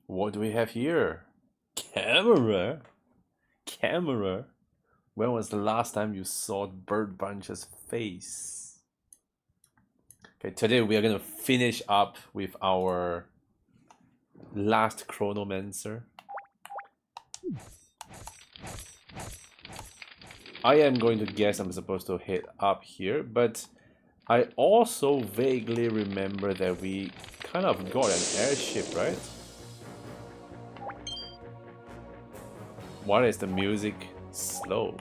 What do we have here? Camera? Camera? When was the last time you saw BirdBunch's face? Okay, today we are gonna finish up with our last Chronomancer. I am going to guess I'm supposed to hit up here, but I also vaguely remember that we kind of got an airship, right? Why is the music slow?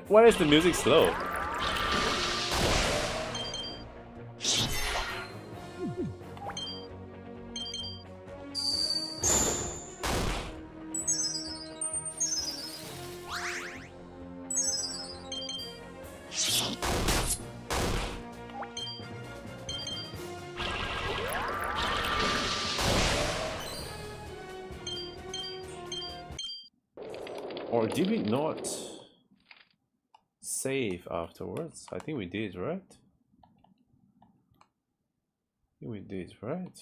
Why is the music slow? Or did we not save afterwards? I think we did, right? I think we did, right?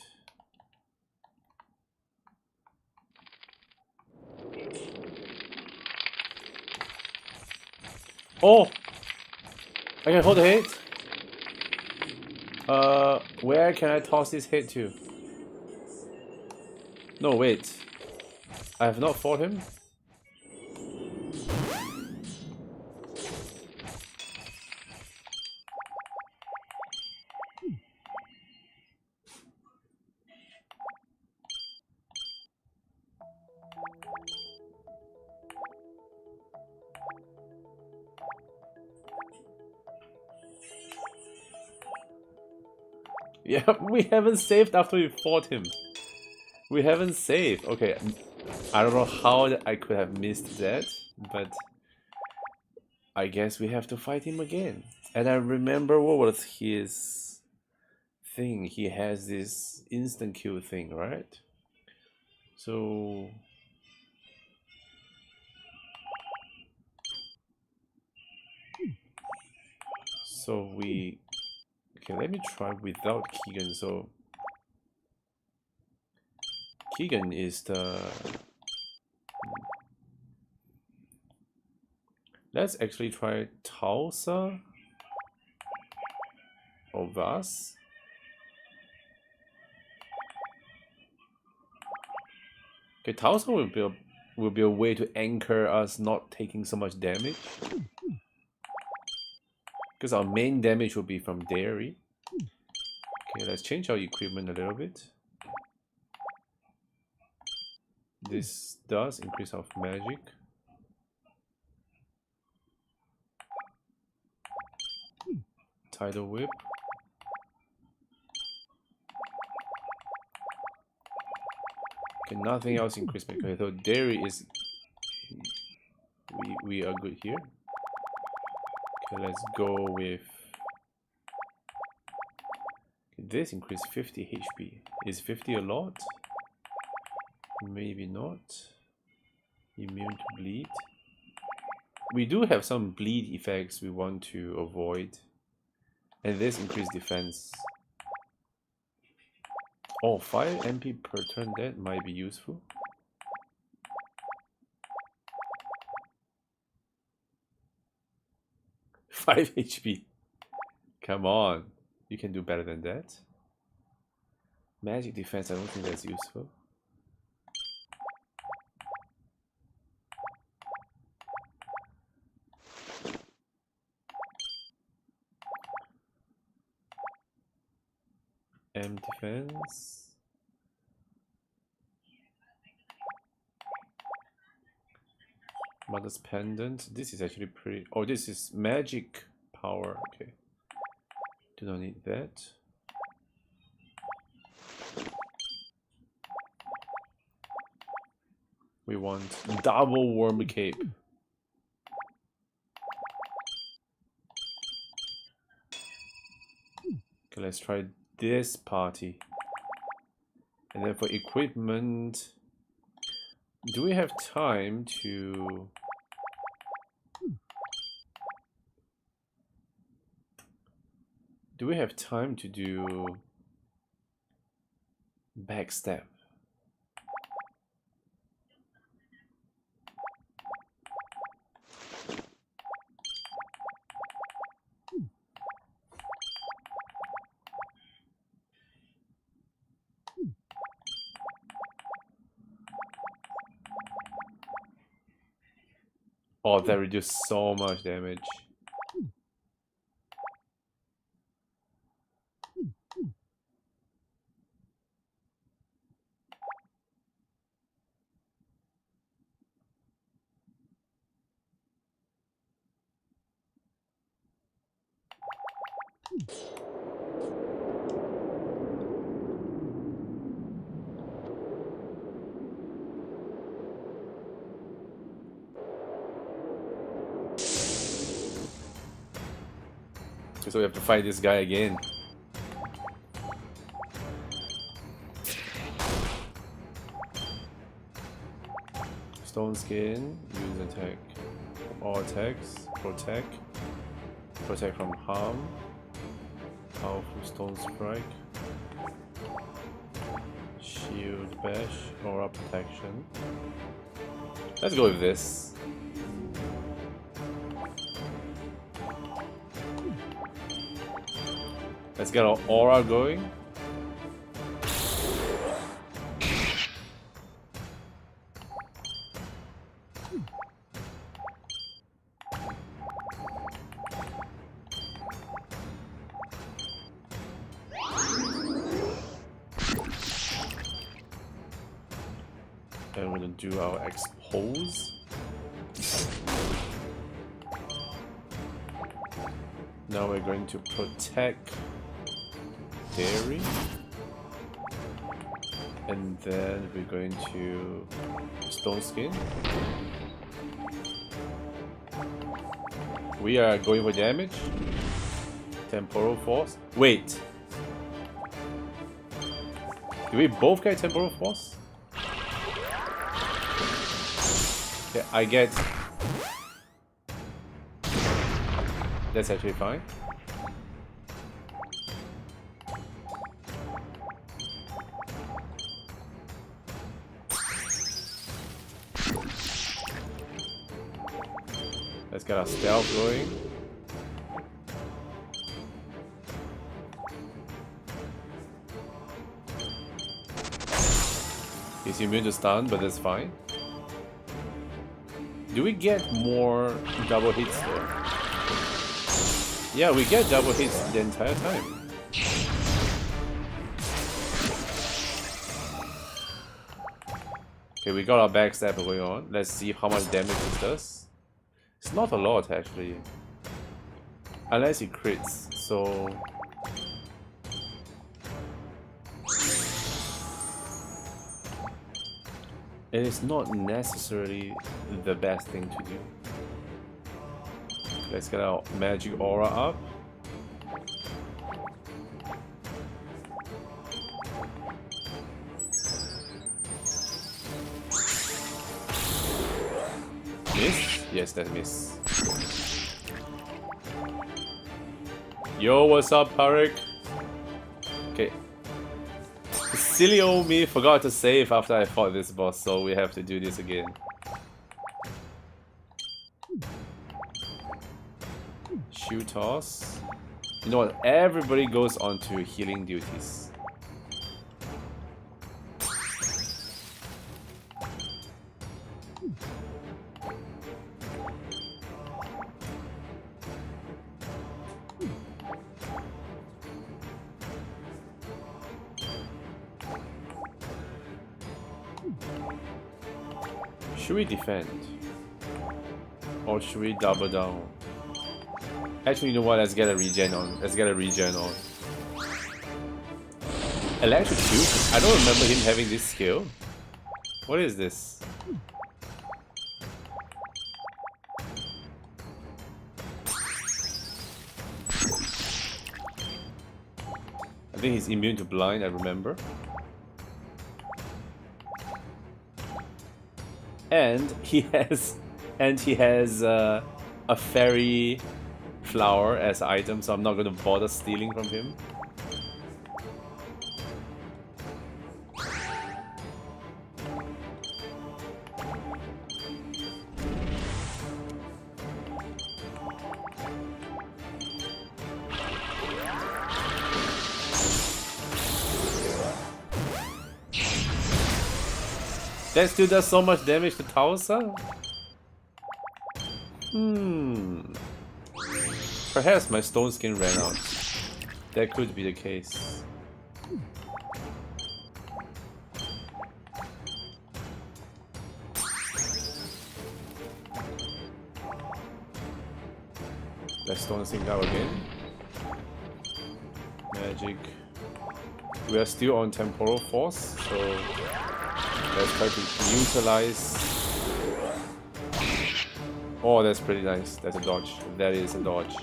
Oh! I can hold the head? Where can I toss this head to? No, wait. I have not fought him? Yeah, we haven't saved after we fought him. We haven't saved. Okay, I don't know how I could have missed that, but I guess we have to fight him again. And I remember what was his thing. He has this instant kill thing, right? So we okay, let me try without Keegan. So Keegan is the let's actually try Tulsa or Vas. Okay, Tulsa will be a way to anchor us not taking so much damage. Because our main damage will be from dairy. Okay, let's change our equipment a little bit. This does increase our magic. Tidal whip. Okay, nothing else increase magic. Okay, so dairy is we are good here. Okay, let's go with this increase 50 HP. Is 50 a lot? Maybe not. Immune to bleed. We do have some bleed effects we want to avoid. And this increased defense. Oh, 5 MP per turn, that might be useful. Five HP. Come on. You can do better than that. Magic defense, I don't think that's useful. M defense. Mother's Pendant. This is actually pretty... Oh, this is magic power. Okay. Do not need that. We want double worm cape. Okay, let's try this party. And then for equipment, do we have time to... Do we have time to do backstab? Oh, that reduced so much damage. So we have to fight this guy again. Stone skin, use attack. All attacks, protect. Protect from harm. Powerful stone strike. Shield bash, aura protection. Let's go with this. Let's get our aura going. And we're gonna do our expose. Now we're going to protect dairy, and then we're going to stone skin. We are going for damage. Temporal force. Wait, do we both get temporal force? Yeah, I get. That's actually fine. Let's get our stealth going. He's immune to stun, but that's fine. Do we get more double hits there? Yeah, we get double hits the entire time. Okay, we got our backstab going on. Let's see how much damage it does. It's not a lot actually. Unless it crits, so... It is not necessarily the best thing to do. Let's get our magic aura up. Miss? Yes, that miss. Yo, what's up, Parik? Okay. Silly old me forgot to save after I fought this boss, so we have to do this again. Shoe toss. You know what? Everybody goes on to healing duties. Should we defend? Or should we double down? Actually, you know what? Let's get a regen on. Let's get a regen on. Electrocute? I don't remember him having this skill. What is this? I think he's immune to blind, I remember. And he has a fairy flower as item, so I'm not gonna bother stealing from him. That still does so much damage to Tausa? Perhaps my stone skin ran out. That could be the case. Let's stone skin out again. Magic. We are still on temporal force, so let's try to utilize. Oh, that's pretty nice. That's a dodge. That is a dodge.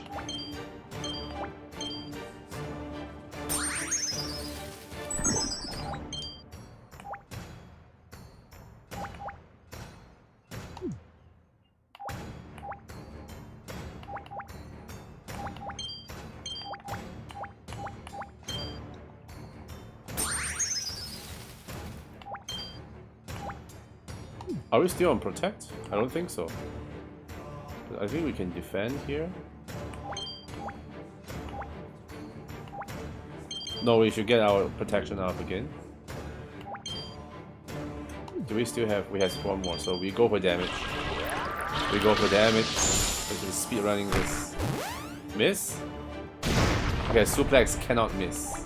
Are we still on protect? I don't think so. But I think we can defend here. No, we should get our protection up again. Do we still have? We have one more, so we go for damage. We go for damage. We're speed running this. Miss? Okay, suplex cannot miss.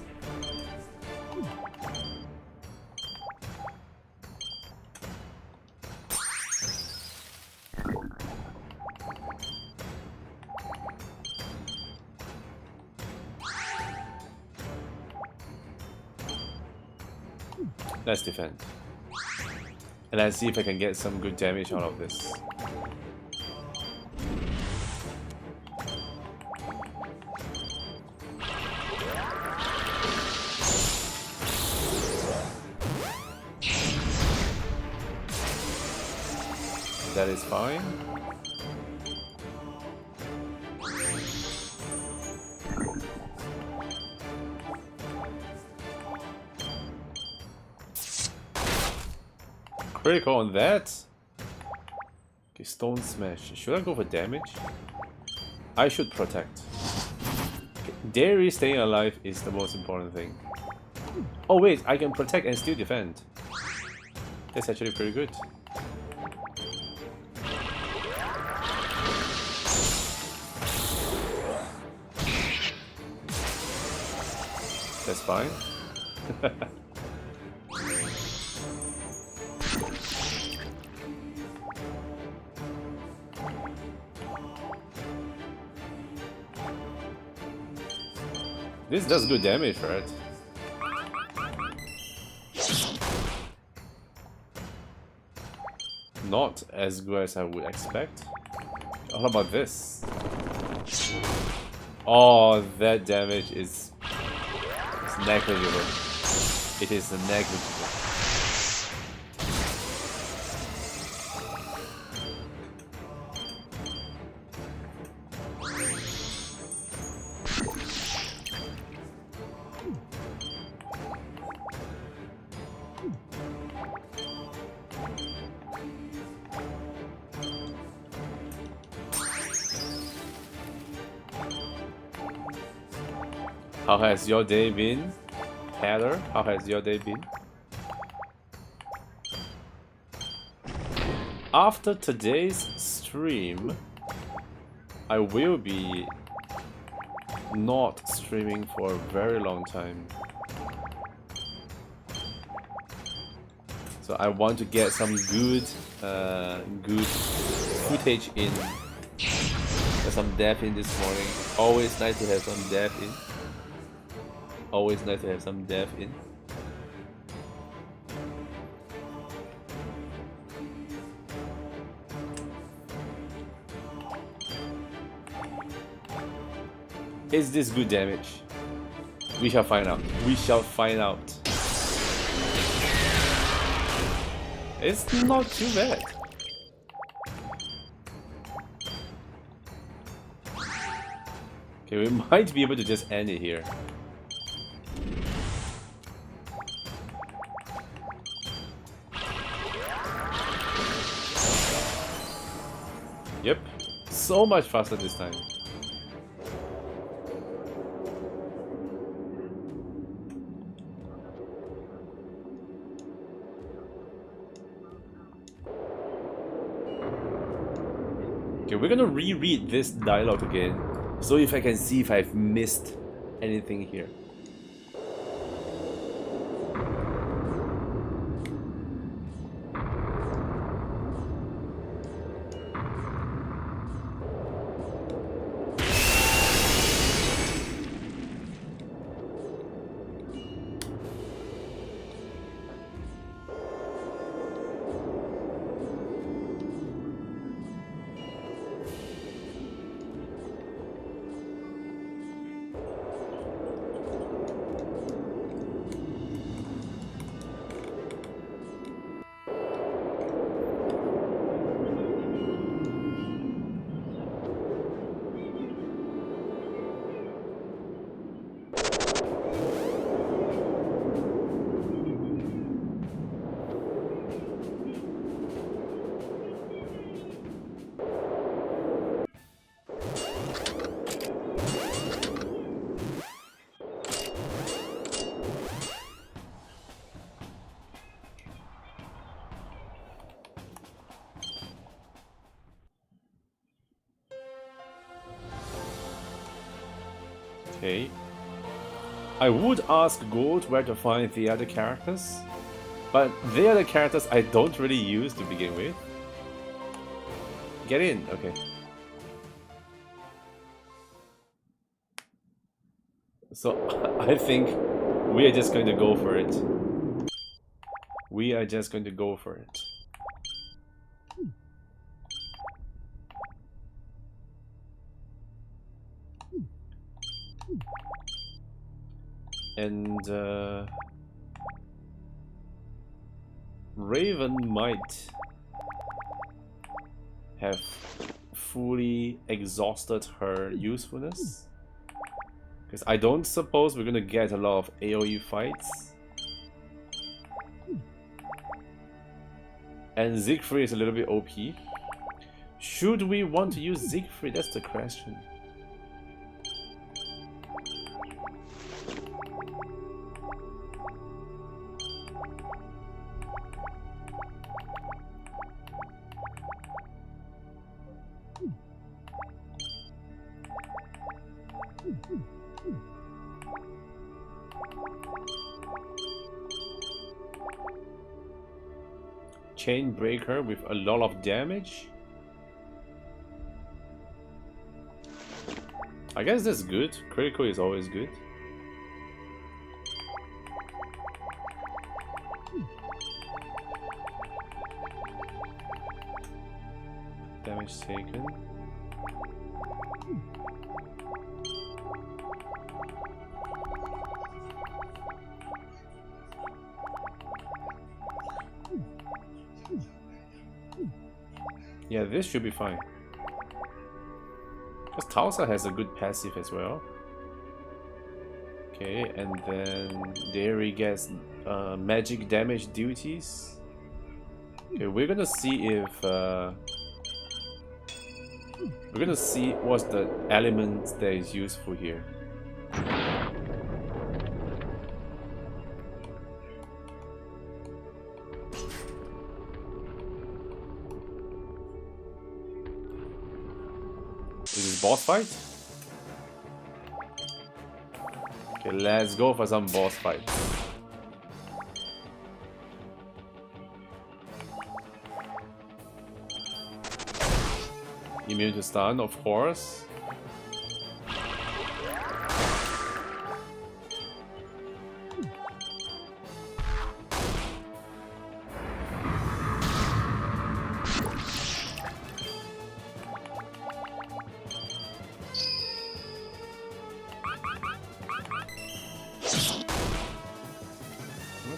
Let's defend. And let's see if I can get some good damage out of this. That is fine. Critical on that. Okay, stone smash. Should I go for damage? I should protect. Okay, Dairy staying alive is the most important thing. Oh wait, I can protect and still defend. That's actually pretty good. That's fine. This does good damage, right? Not as good as I would expect. How about this? Oh, that damage is negligible. It is negligible. How has your day been, Heather? How has your day been? After today's stream, I will be not streaming for a very long time. So I want to get some good footage in. There's some death in this morning. Always nice to have some death in. Always nice to have some dev in. Is this good damage? We shall find out. We shall find out. It's not too bad. Okay, we might be able to just end it here. Yep, so much faster this time. Okay, we're gonna reread this dialogue again, so if I can see if I've missed anything here. Okay. I would ask Gold where to find the other characters, but the other characters I don't really use to begin with. Get in, okay. So I think we are just going to go for it. We are just going to go for it. And Raven might have fully exhausted her usefulness, because I don't suppose we're gonna get a lot of AoE fights. And Siegfried is a little bit OP. Should we want to use Siegfried? That's the question. Chain breaker with a lot of damage. I guess that's good. Critical is always good. Damage taken. Yeah, this should be fine. Because Tausa has a good passive as well. Okay, and then Derry gets magic damage duties. Okay, we're gonna see if we're gonna see what's the element that is useful here. Is this boss fight? Okay, let's go for some boss fight. Immune to stun, of course.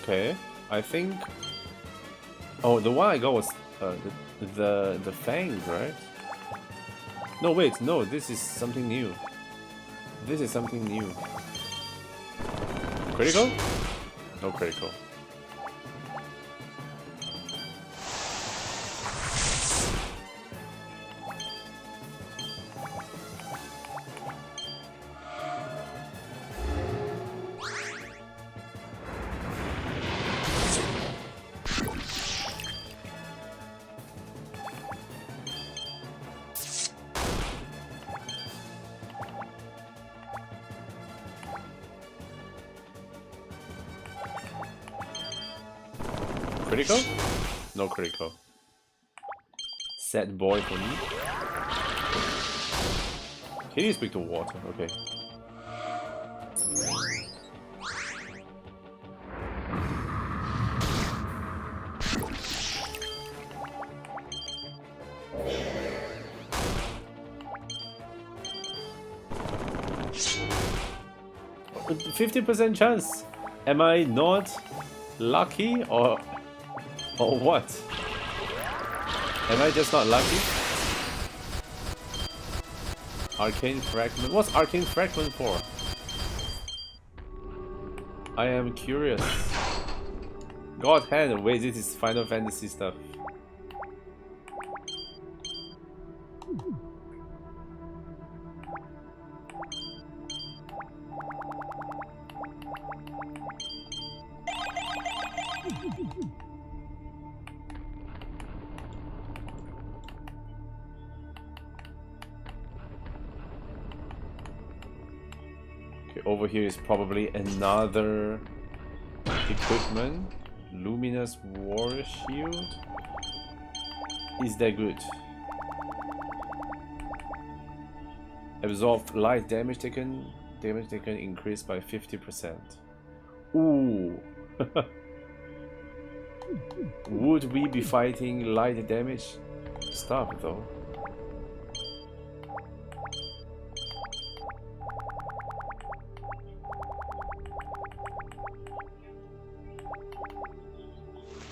Okay, I think. Oh, the one I got was the fangs, right? No, wait, no, this is something new. This is something new. Critical? No critical. Critical? No critical. Sad boy for me. Can you speak to water? Okay. A 50% chance. Am I not lucky or what? Am I just not lucky? Arcane Fragment. What's Arcane Fragment for? I am curious. God hand, wait, this is Final Fantasy stuff. Over here is probably another equipment. Luminous War Shield. Is that good? Absorb light damage taken. Damage taken increased by 50%. Ooh. Would we be fighting light damage stuff though?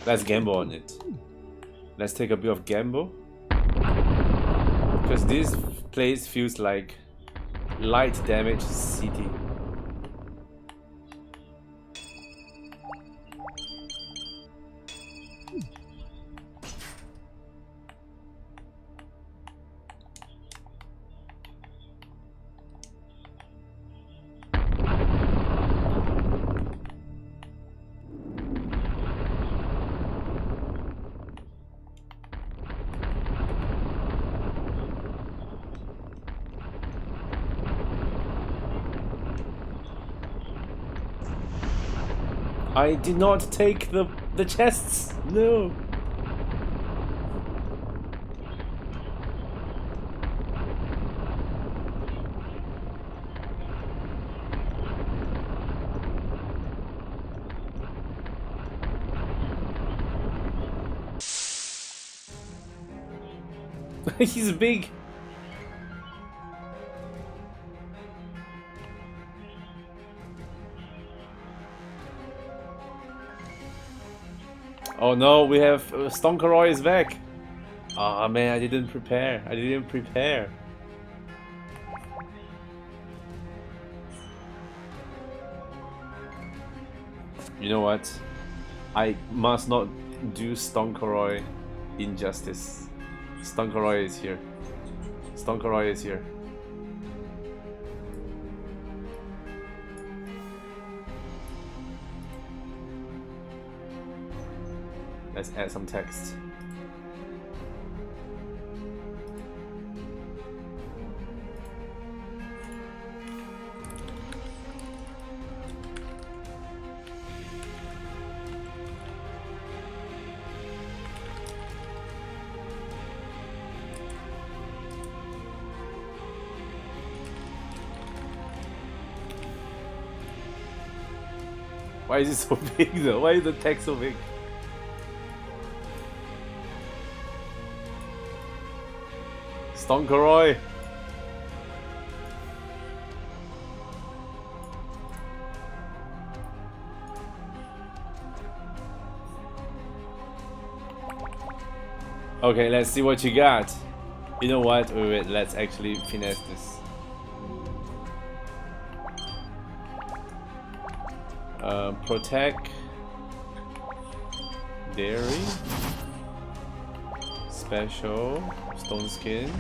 Let's gamble on it. Let's take a bit of gamble. Because this place feels like light damage city. I did not take the chests. No. He's big. Oh no, we have Stonkeroy is back. Ah man, I didn't prepare. You know what? I must not do Stonkeroy injustice. Stonkeroy is here. Stonkeroy is here. Let's add some text. Why is it so big though? Why is the text so big? Stonkeroy. Okay, let's see what you got. You know what? Wait, let's actually finesse this. Protect. Dairy. Special. Stone skin.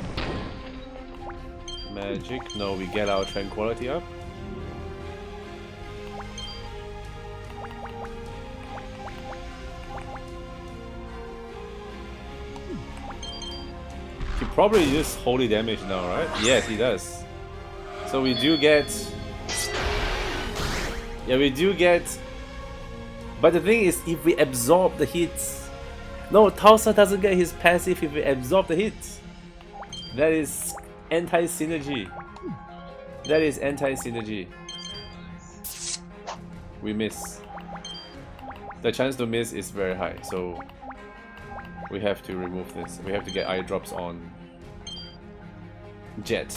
Magic. No, we get our tranquility up. He probably uses holy damage now, right? Yes, he does. So we do get... Yeah, we do get... But the thing is, if we absorb the hits... No, Tulsa doesn't get his passive if we absorb the hits. That is anti-synergy. That is anti-synergy. We miss. The chance to miss is very high, so... We have to remove this. We have to get eye drops on Jet.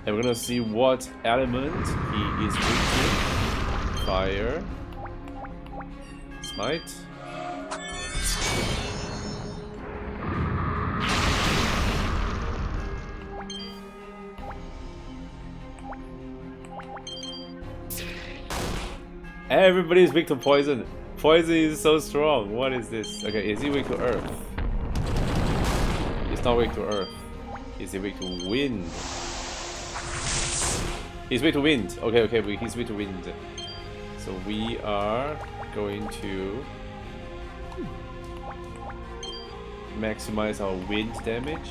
And we're gonna see what element he is weak to. Fire. Smite. Everybody's weak to poison. Poison is so strong. What is this? Okay, is he weak to earth? He's not weak to earth. Is he weak to wind? He's weak to wind. Okay, he's weak to wind. So we are going to maximize our wind damage.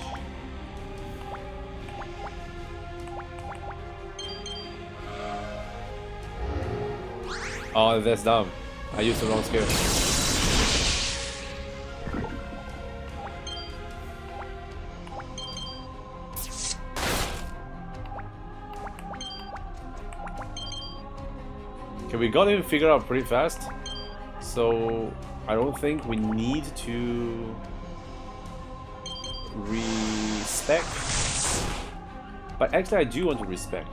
Oh, that's dumb. I used the wrong skill. Okay, we got him figured out pretty fast. So I don't think we need to respec. But actually I do want to respec.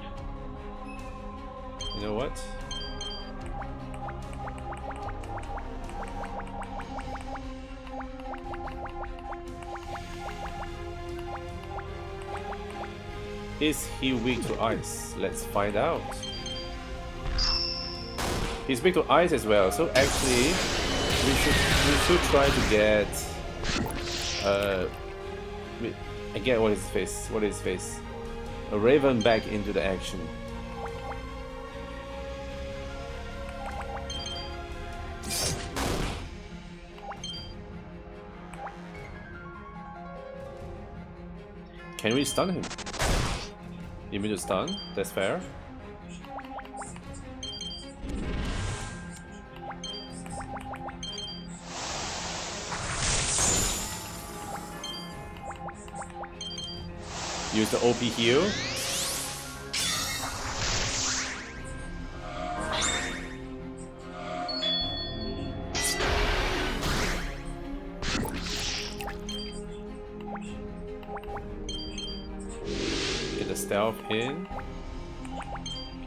You know what? Is he weak to ice? Let's find out. He's weak to ice as well, so actually we should try to get I get what is his face. A Raven back into the action. Can we stun him? You mean to stun? That's fair. Use the OP heal. Get the stealth in.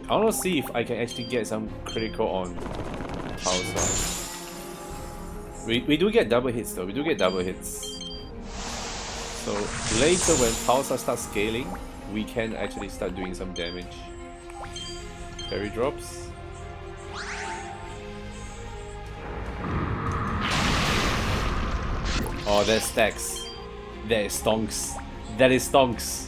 I want to see if I can actually get some critical on Tulsa. We do get double hits though. We do get double hits. So later when Tulsa starts scaling, we can actually start doing some damage. Fairy drops. Oh, that stacks. That is stonks. That is stonks.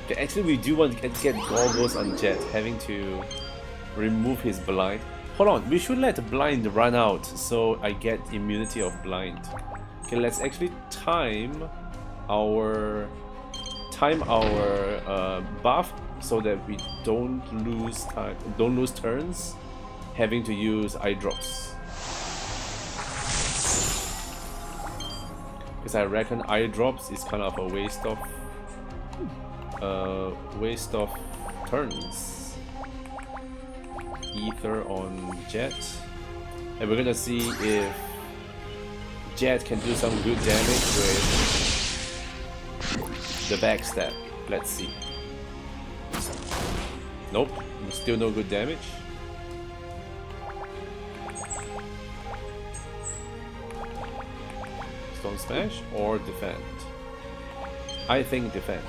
Okay, actually we do want to get goggles on Jet, having to remove his blind. Hold on, we should let the blind run out so I get immunity of blind. Okay, let's actually time our buff so that we don't lose turns having to use eye drops. Because I reckon eye drops is kind of a waste of turns. Ether on Jet, and we're gonna see if Jet can do some good damage with the backstab. Let's see. Nope, still no good damage. Stone Smash or defend? I think defend.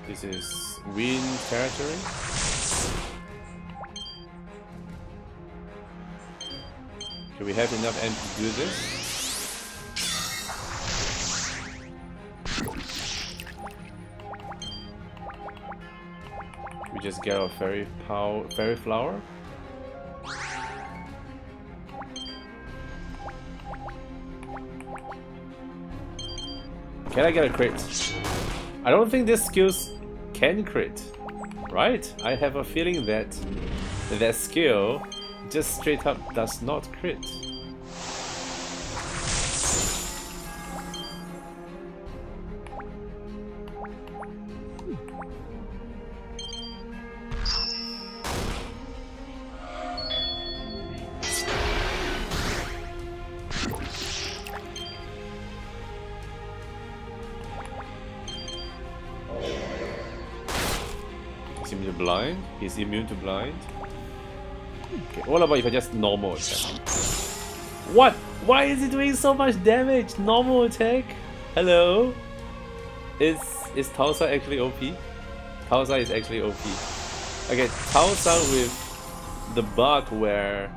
This is win territory. Do we have enough MP to do this? We just get our fairy flower. Can I get a crit? I don't think this skills can crit, right? I have a feeling that that skill just straight up does not crit. He's immune to blind. Okay, what about if I just normal attack? What? Why is he doing so much damage? Normal attack? Hello? Is Tausa actually OP? Tausa is actually OP. Okay, Tausa with the bug where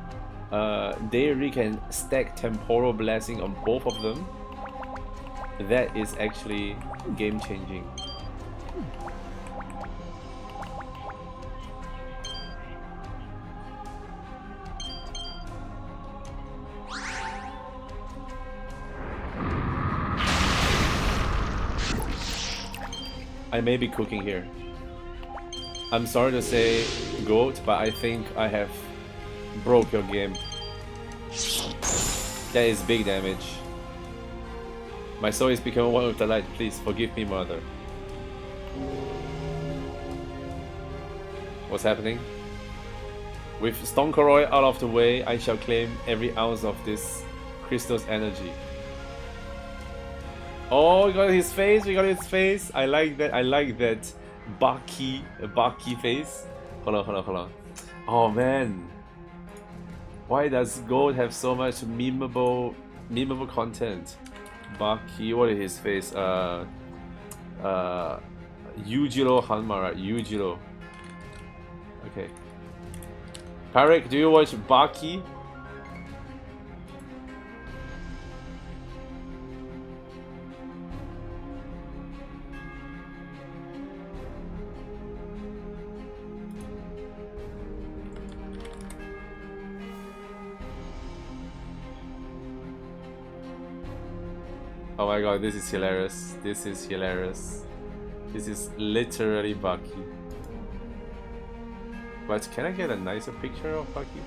they really can stack temporal blessing on both of them. That is actually game changing. I may be cooking here. I'm sorry to say, GOAT, but I think I have broke your game. That is big damage. My soul is becoming one with the light. Please forgive me, mother. What's happening? With Stonkoroi out of the way, I shall claim every ounce of this crystal's energy. Oh, we got his face, we got his face. I like that Baki face. Hold on. Oh man. Why does Gold have so much memeable content? Baki, what is his face? Yujiro Hanma, right? Yujiro. Okay. Tarek, do you watch Baki? Oh my god, this is hilarious. This is hilarious. This is literally Baki. But can I get a nicer picture of Baki?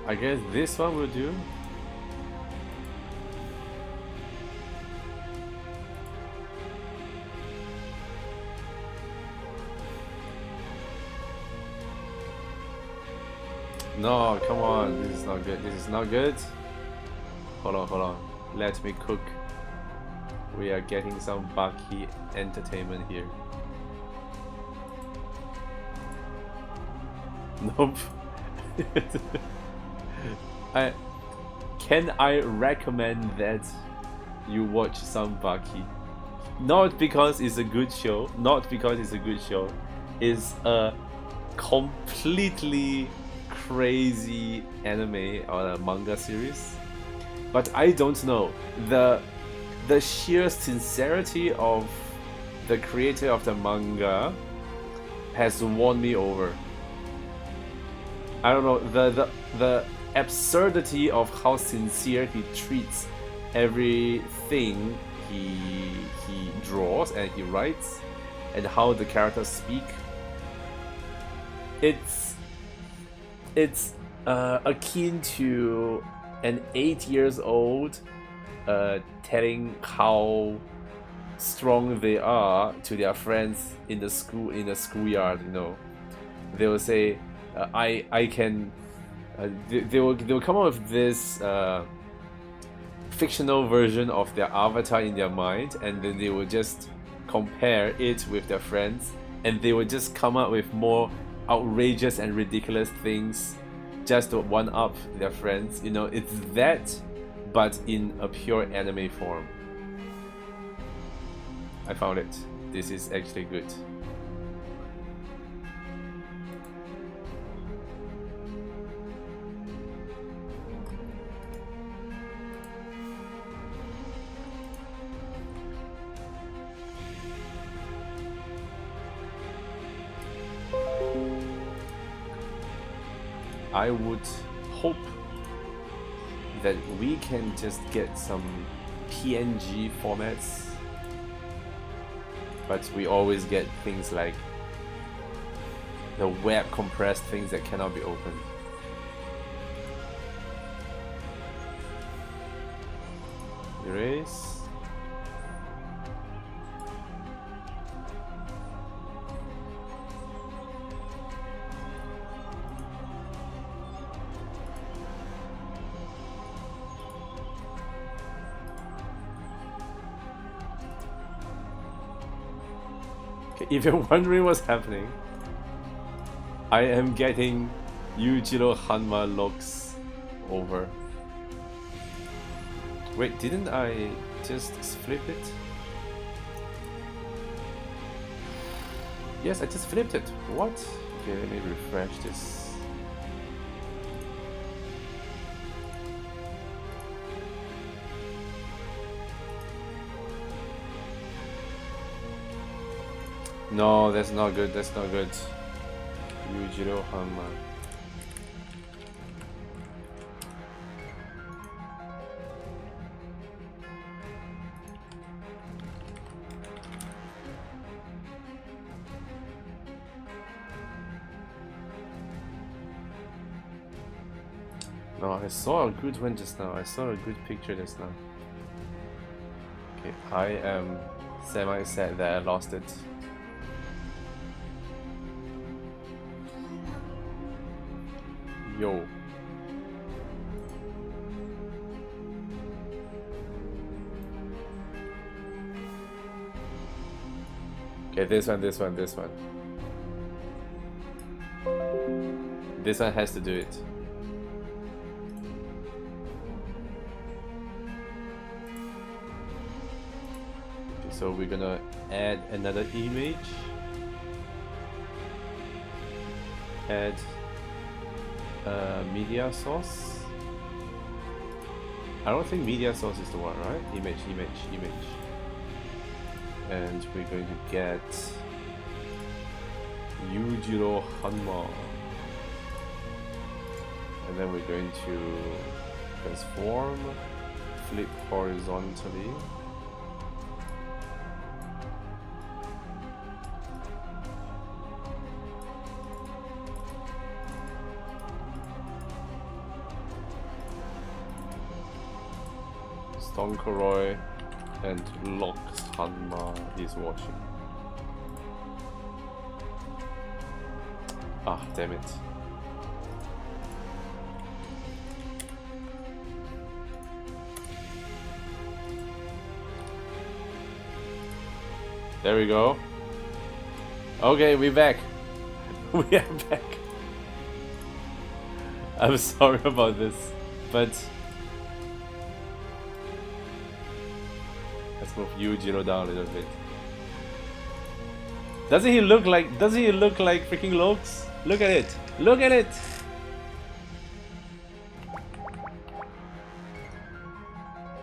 I guess this one will do. No, come on, this is not good. This is not good. Hold on. Let me cook. We are getting some Baki entertainment here. Nope. Can I recommend that you watch some Baki? Not because it's a good show. It's a completely crazy anime or a manga series, but I don't know, the sheer sincerity of the creator of the manga has won me over. I don't know, the absurdity of how sincere he treats everything he draws and he writes, and how the characters speak. It's akin to an 8-year-old telling how strong they are to their friends in the schoolyard. You know, they will say, "I can." They will come up with this fictional version of their avatar in their mind, and then they will just compare it with their friends, and they will just come up with more outrageous and ridiculous things just to one up their friends. You know, it's that, but in a pure anime form. I found it. This is actually good. I would hope that we can just get some PNG formats, but we always get things like the web compressed things that cannot be opened. Erase. If you're wondering what's happening, I am getting Yujiro Hanma looks over. Wait, didn't I just flip it? Yes, I just flipped it. What? Okay, let me refresh this. No, that's not good, that's not good. Yujiro Hanma. No, I saw a good one just now. I saw a good picture just now. Okay, I am semi-sad that I lost it. Yo. Okay, this one. This one has to do it. Okay, so we're gonna add another image. Add media source. I don't think media source is the one, right? Image. And we're going to get Yujiro Hanma. And then we're going to transform, flip horizontally. Stonkoroi and Locks Hanma is watching. Ah, damn it. There we go. Okay, we're back. We are back. I'm sorry about this, but let's move Yujiro down a little bit. Doesn't he look like freaking Lokes? Look at it. Look at it.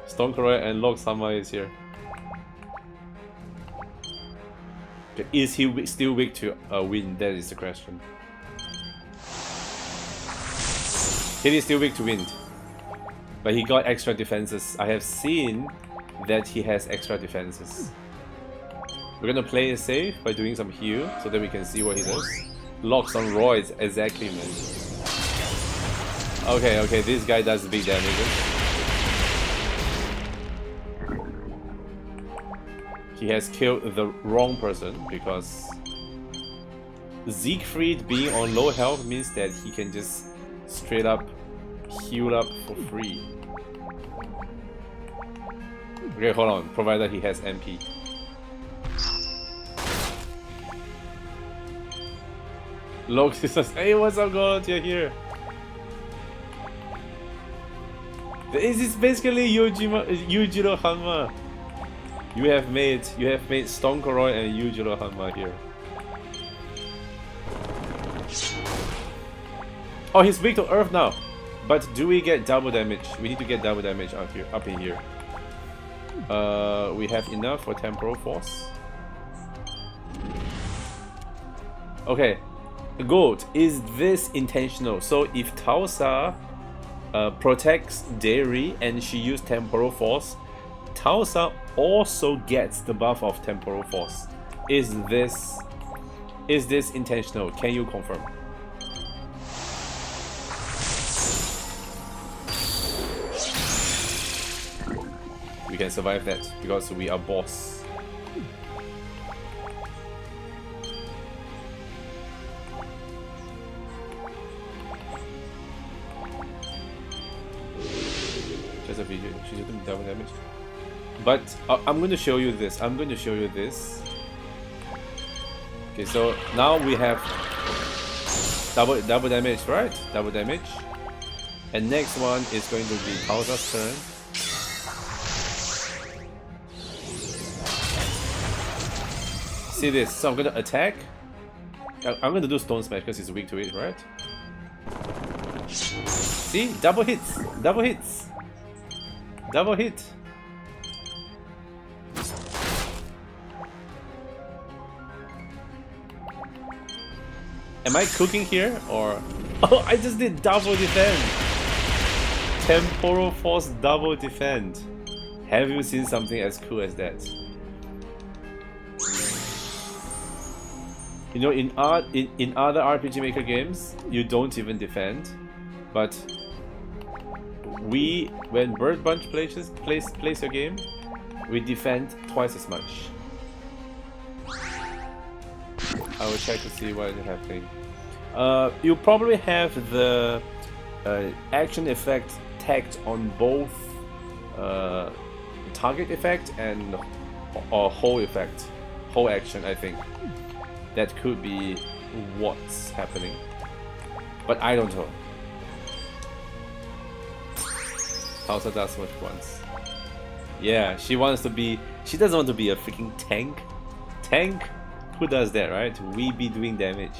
Stonkoroi and Lokes Hanma is here. Okay, is he still weak to wind? That is the question. He is still weak to wind, but he got extra defenses. I have seen that he has extra defenses. We're gonna play it safe by doing some heal so that we can see what he does. Locks on roids, exactly, man. Okay, this guy does big damage. He has killed the wrong person because Siegfried being on low health means that he can just straight up heal up for free. Okay, hold on. Provided he has MP. Look, he says, hey, what's up, God? You're here. This is basically Yujiro Hanma. You have made Stone Koroi and Yujiro Hanma here. Oh, he's weak to Earth now. But do we get double damage? We need to get double damage up in here. We have enough for Temporal Force. Okay. Good. Is this intentional? So if Tausa protects Dairy and she used Temporal Force, Tausa also gets the buff of Temporal Force. Is this intentional? Can you confirm? We can survive that because we are boss. Just a video. She's doing double damage. But I'm going to show you this. Okay, so now we have double damage, right? Double damage. And next one is going to be Tausa's turn. See this? So I'm going to attack. I'm going to do Stone Smash because he's weak to it, right? See? Double hits! Double hits! Double hit! Am I cooking here or... Oh, I just did double defend! Temporal Force double defend. Have you seen something as cool as that? You know, in other RPG Maker games, you don't even defend, but when BirdBunch plays your game, we defend twice as much. I will check to see what is happening. You probably have the action effect tagged on both target effect and whole effect, whole action, I think. That could be what's happening, but I don't know. Tausa does what she wants. Yeah, she doesn't want to be a freaking tank. Tank? Who does that, right? We be doing damage.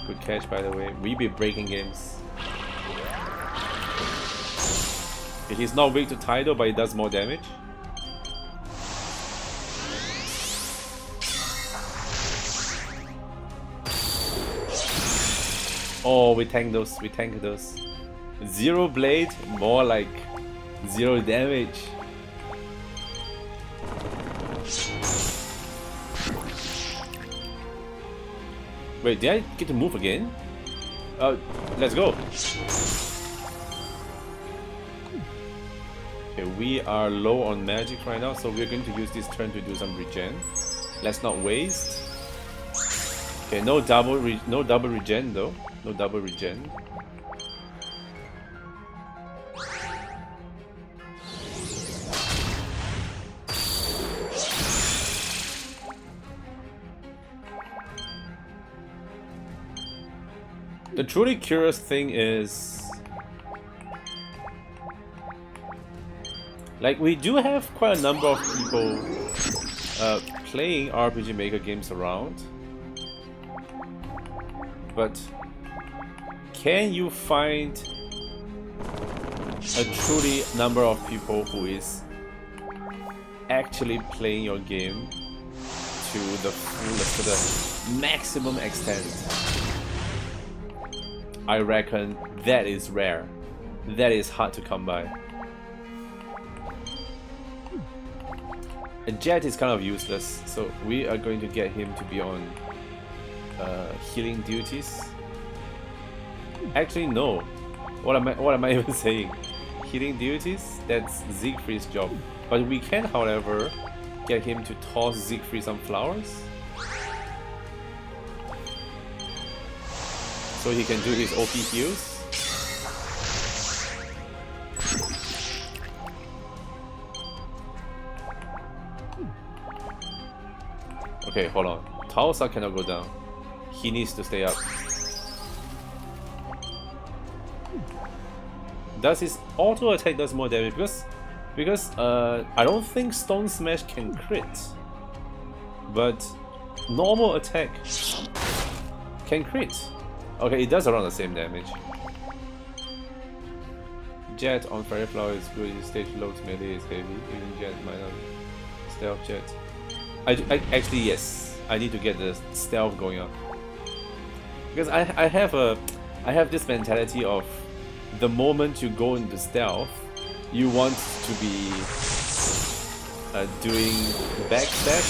Good catch, by the way. We be breaking games. He's not weak to Tidal, but he does more damage. Oh, we tank those. Zero blade, more like zero damage. Wait, did I get to move again? Let's go. Okay, we are low on magic right now, so we're going to use this turn to do some regen. Let's not waste. Okay, no double regen though. No double regen. The truly curious thing is, like, we do have quite a number of people playing RPG Maker games around, but can you find a truly number of people who is actually playing your game to the fullest, to the maximum extent? I reckon that is rare. That is hard to come by. A Jet is kind of useless, so we are going to get him to be on healing duties. Actually, no. What am I even saying? Healing duties? That's Siegfried's job. But we can, however, get him to toss Siegfried some flowers, so he can do his OP heals. Okay, hold on. Taosa cannot go down. He needs to stay up. Does his auto attack does more damage? Because I don't think Stone Smash can crit, but normal attack can crit. Okay, it does around the same damage. Jet on Fairy Flower is good. Stage loads melee is heavy. Even Jet might not. Stealth Jet. I actually yes. I need to get the stealth going up because I have this mentality of the moment you go into stealth, you want to be doing backstep,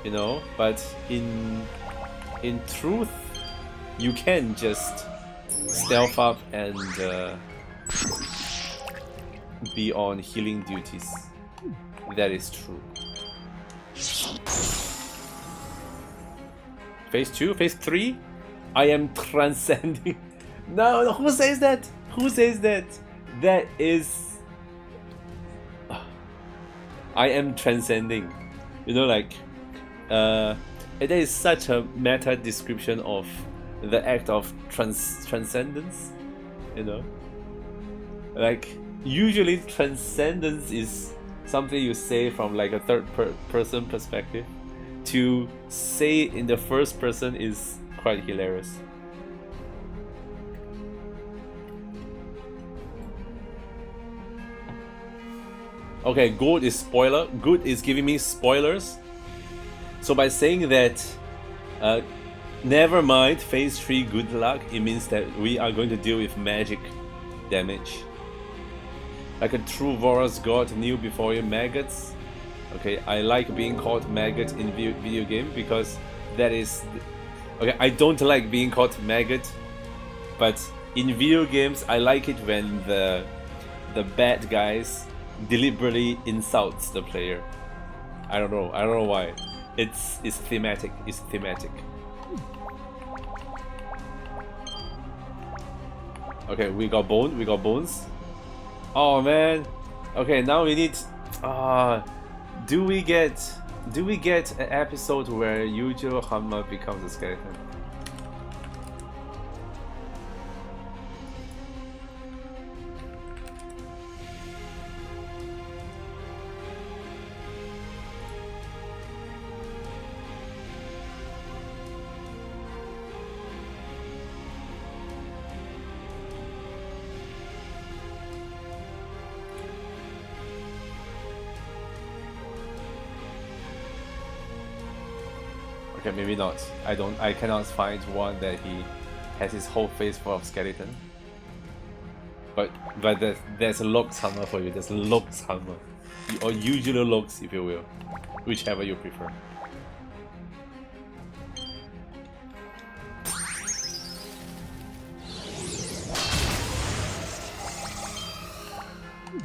you know. But in truth, you can just stealth up and be on healing duties. That is true. Phase 2, Phase 3, I am transcending. No, who says that? Who says that? That is... I am transcending. You know, like... it is such a meta description of the act of transcendence. You know? Like, usually transcendence is something you say from like a third person perspective. To say in the first person is quite hilarious. Okay, good is spoiler. Good is giving me spoilers. So by saying that, never mind, phase 3 good luck, it means that we are going to deal with magic damage. Like a true Vora's god knew before you, maggots. Okay, I like being called maggot in video game because that is... Okay, I don't like being called maggot, but in video games I like it when the bad guys deliberately insults the player. I don't know why. It's thematic. It's thematic. Okay, we got bones. Oh man. Okay, now we need... Do we get an episode where Yujo Hanma becomes a skeleton? Okay, maybe not. I cannot find one that he has his whole face full of skeleton. But there's a Lux Hammer for you. There's a Lux Hammer, or usual Lux, if you will, whichever you prefer.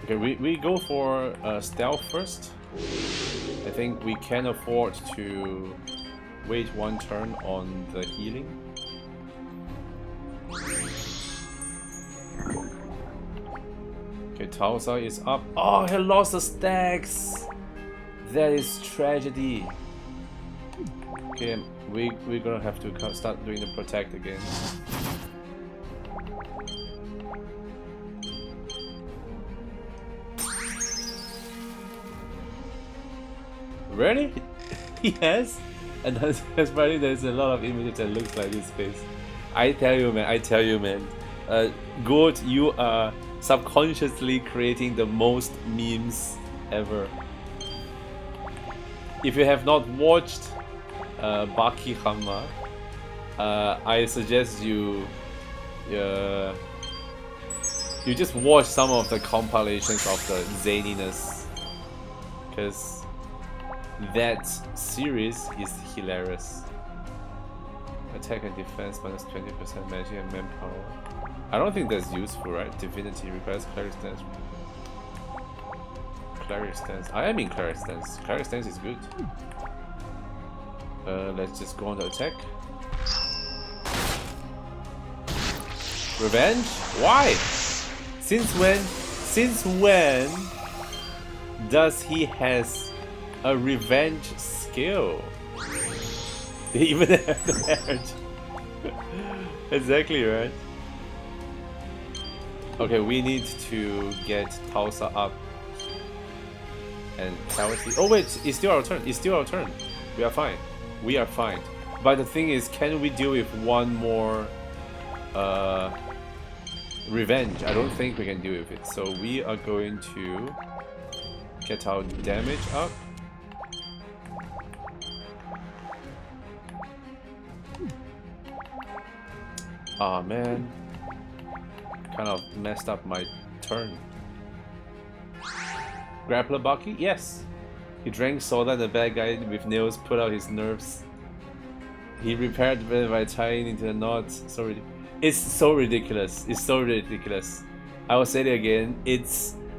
Okay, we go for stealth first. I think we can afford to wait one turn on the healing. Okay, Taosa is up. Oh, he lost the stacks! That is tragedy. Okay, we're gonna have to start doing the protect again. Really? He has? And that's funny, there's a lot of images that looks like his face. I tell you man. Good, you are subconsciously creating the most memes ever. If you have not watched Baki Hanma, I suggest you just watch some of the compilations of the zaniness, because that series is hilarious. Attack and defense minus 20% magic and manpower. I don't think that's useful, right? Divinity requires cleric stance. Cleric stance. I am in cleric stance. Cleric stance is good. Let's just go on the attack. Revenge? Why? Since when does he has a revenge skill? They even have the edge. Exactly right. Okay, we need to get Tulsa up and healthy. Oh wait, it's still our turn. It's still our turn. We are fine. We are fine. But the thing is, can we deal with one more revenge? I don't think we can deal with it. So we are going to get our damage up. Aw, man. Kind of messed up my turn. Grappler Bucky? Yes. He drank soda and the bad guy with nails put out his nerves. He repaired it by tying into the knots. It's so ridiculous. It's so ridiculous. I will say it again.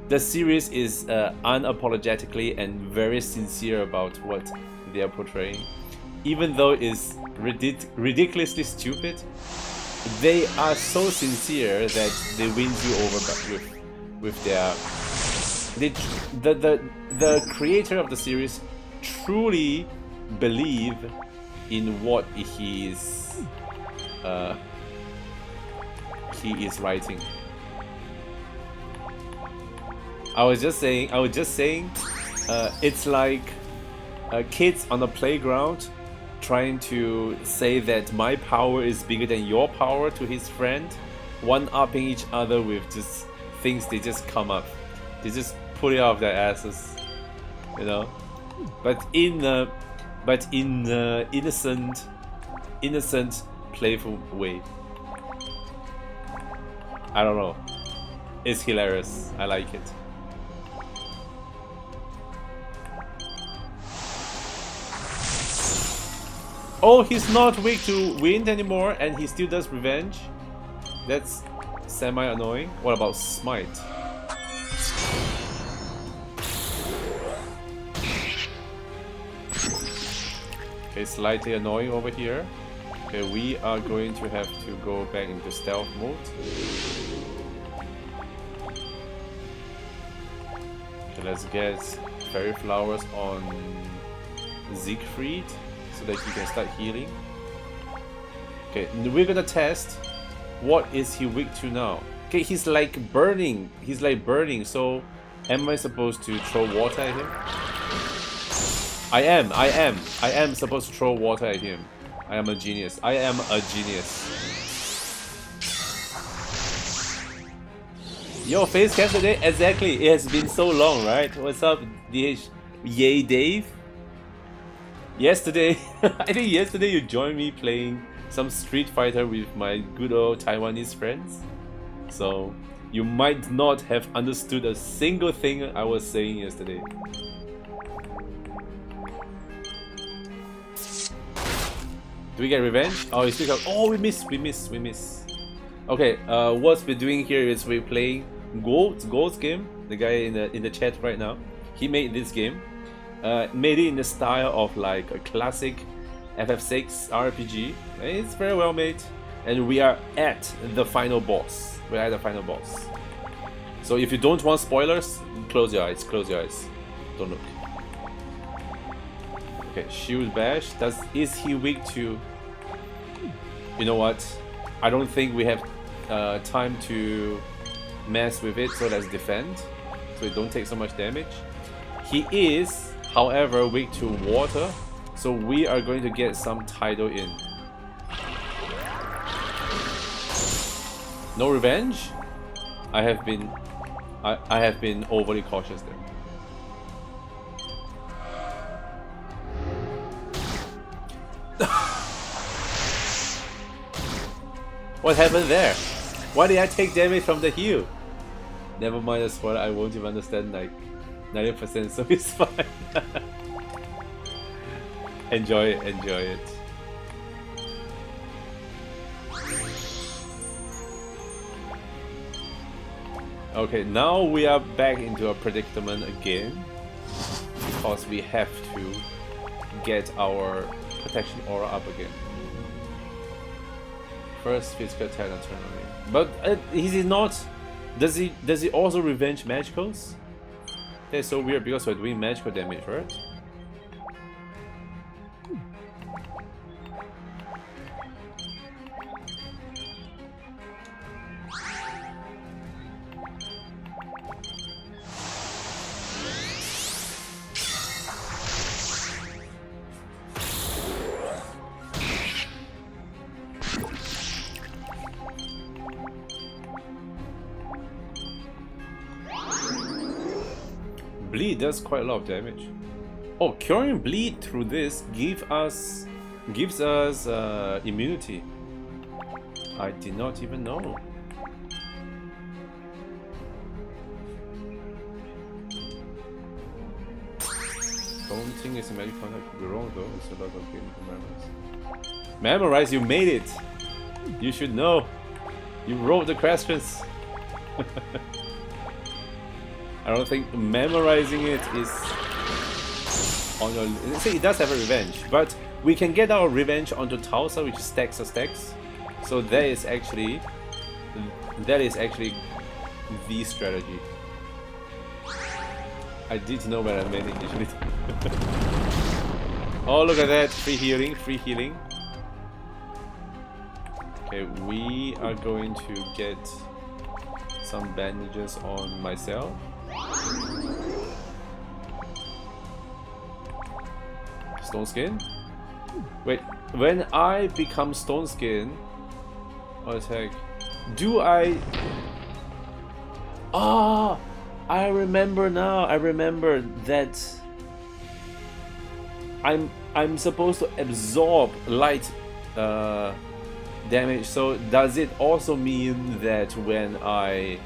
The series is unapologetically and very sincere about what they are portraying. Even though it's ridiculously stupid, they are so sincere that they win you over with their. The creator of the series truly believe in what he is writing. I was just saying, it's like kids on the playground trying to say that my power is bigger than your power to his friend, one-upping each other with just things they just come up. They just put it off their asses, you know. But in innocent, playful way. I don't know. It's hilarious. I like it. Oh, he's not weak to wind anymore, and he still does revenge. That's semi-annoying. What about smite? Okay, slightly annoying over here. Okay, we are going to have to go back into stealth mode. Okay, let's get fairy flowers on Siegfried so that he can start healing. Okay, we're gonna test what is he weak to now. Okay, he's like burning. He's like burning. So, am I supposed to throw water at him? I am supposed to throw water at him. I am a genius. I am a genius. Yo, face cam today? Exactly. It has been so long, right? What's up, DH? Yay, Dave? Yesterday, I think yesterday you joined me playing some Street Fighter with my good old Taiwanese friends. So, you might not have understood a single thing I was saying yesterday. Do we get revenge? Oh, it's still. Oh, we miss. Okay, what we're doing here is we're playing Gold's game. The guy in the chat right now, he made this game. Made it in the style of like a classic FF6 RPG. It's very well made, and we are at the final boss. We're at the final boss. So if you don't want spoilers, close your eyes. Close your eyes. Don't look. Okay, shield bash. Is he weak to? You know what? I don't think we have time to mess with it. So let's defend. So it don't take so much damage. He is, however, weak to water. So we are going to get some tidal in. No revenge. I have been overly cautious there. What happened there? Why did I take damage from the heal? Never mind the spoiler, I won't even understand like 90%, so it's fine. Enjoy it, enjoy it. Okay, now we are back into a predicament again. Because we have to get our protection aura up again. First physical attack and turn away. But is he not? Does he also revenge magicals? That's so weird because we're doing magical damage, right? Bleed does quite a lot of damage. Oh, curing bleed through this gives us immunity. I did not even know. Don't think it's a magic contact, could be wrong though. It's a lot of game to memorize. Memorize, you made it! You should know. You wrote the questions. I don't think memorizing it is on your... See, it does have a revenge, but we can get our revenge onto Tausa, which stacks or stacks. So that is actually the strategy. I did know where I meant it usually. Oh, look at that! Free healing, free healing. Okay, we are going to get some bandages on myself. Stone skin? Wait, when I become stone skin, attack, do I... Ah! I remember now. I remember that I'm supposed to absorb light damage. So does it also mean that when I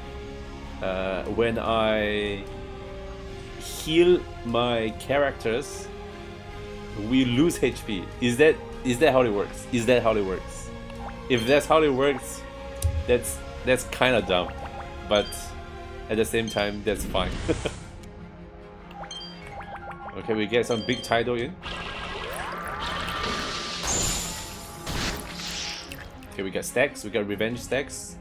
heal my characters, we lose HP? Is that how it works? Is that how it works? If that's how it works, that's kind of dumb, but at the same time, that's fine. Okay, we get some big tidal in. Okay, we got stacks, we got revenge stacks.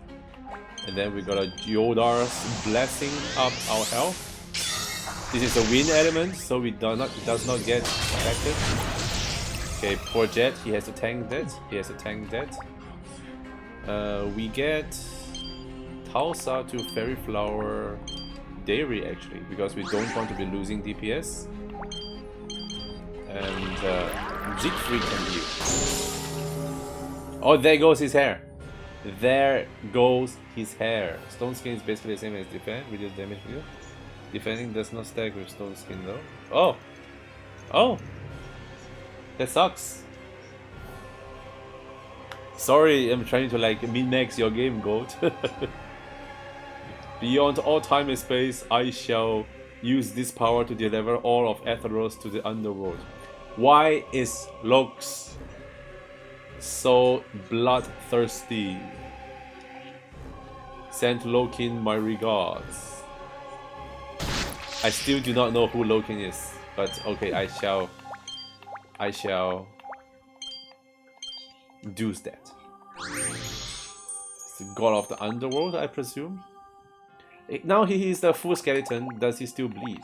And then we got a Yodar's blessing up our health. This is a wind element, so we does not get affected. Okay, poor Jet, he has to tank that. We get Tausa to Fairy Flower Dairy actually, because we don't want to be losing DPS. And Siegfried can heal. Oh, there goes his hair. There goes his hair. Stone skin is basically the same as defend, reduce damage for you. Defending does not stack with stone skin though. Oh! Oh! That sucks. Sorry, I'm trying to like min-max your game, Goat. Beyond all time and space, I shall use this power to deliver all of Atheros to the underworld. Why is Lox so bloodthirsty? Send Lokin my regards. I still do not know who Lokin is, but okay, I shall do that. It's the god of the underworld, I presume. Now he is the full skeleton. Does he still bleed?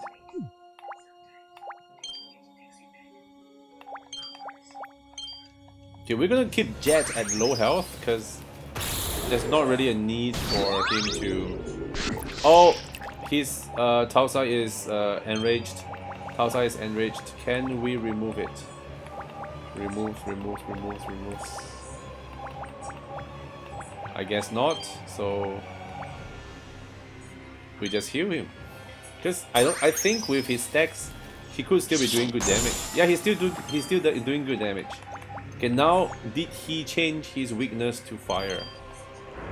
Okay, we're gonna keep Jet at low health because there's not really a need for him to... Oh, his Tausa is enraged. Tausa is enraged. Can we remove it? Remove. I guess not. So we just heal him. Because I think with his stacks, he could still be doing good damage. Yeah, he's still doing good damage. Okay, now did he change his weakness to fire?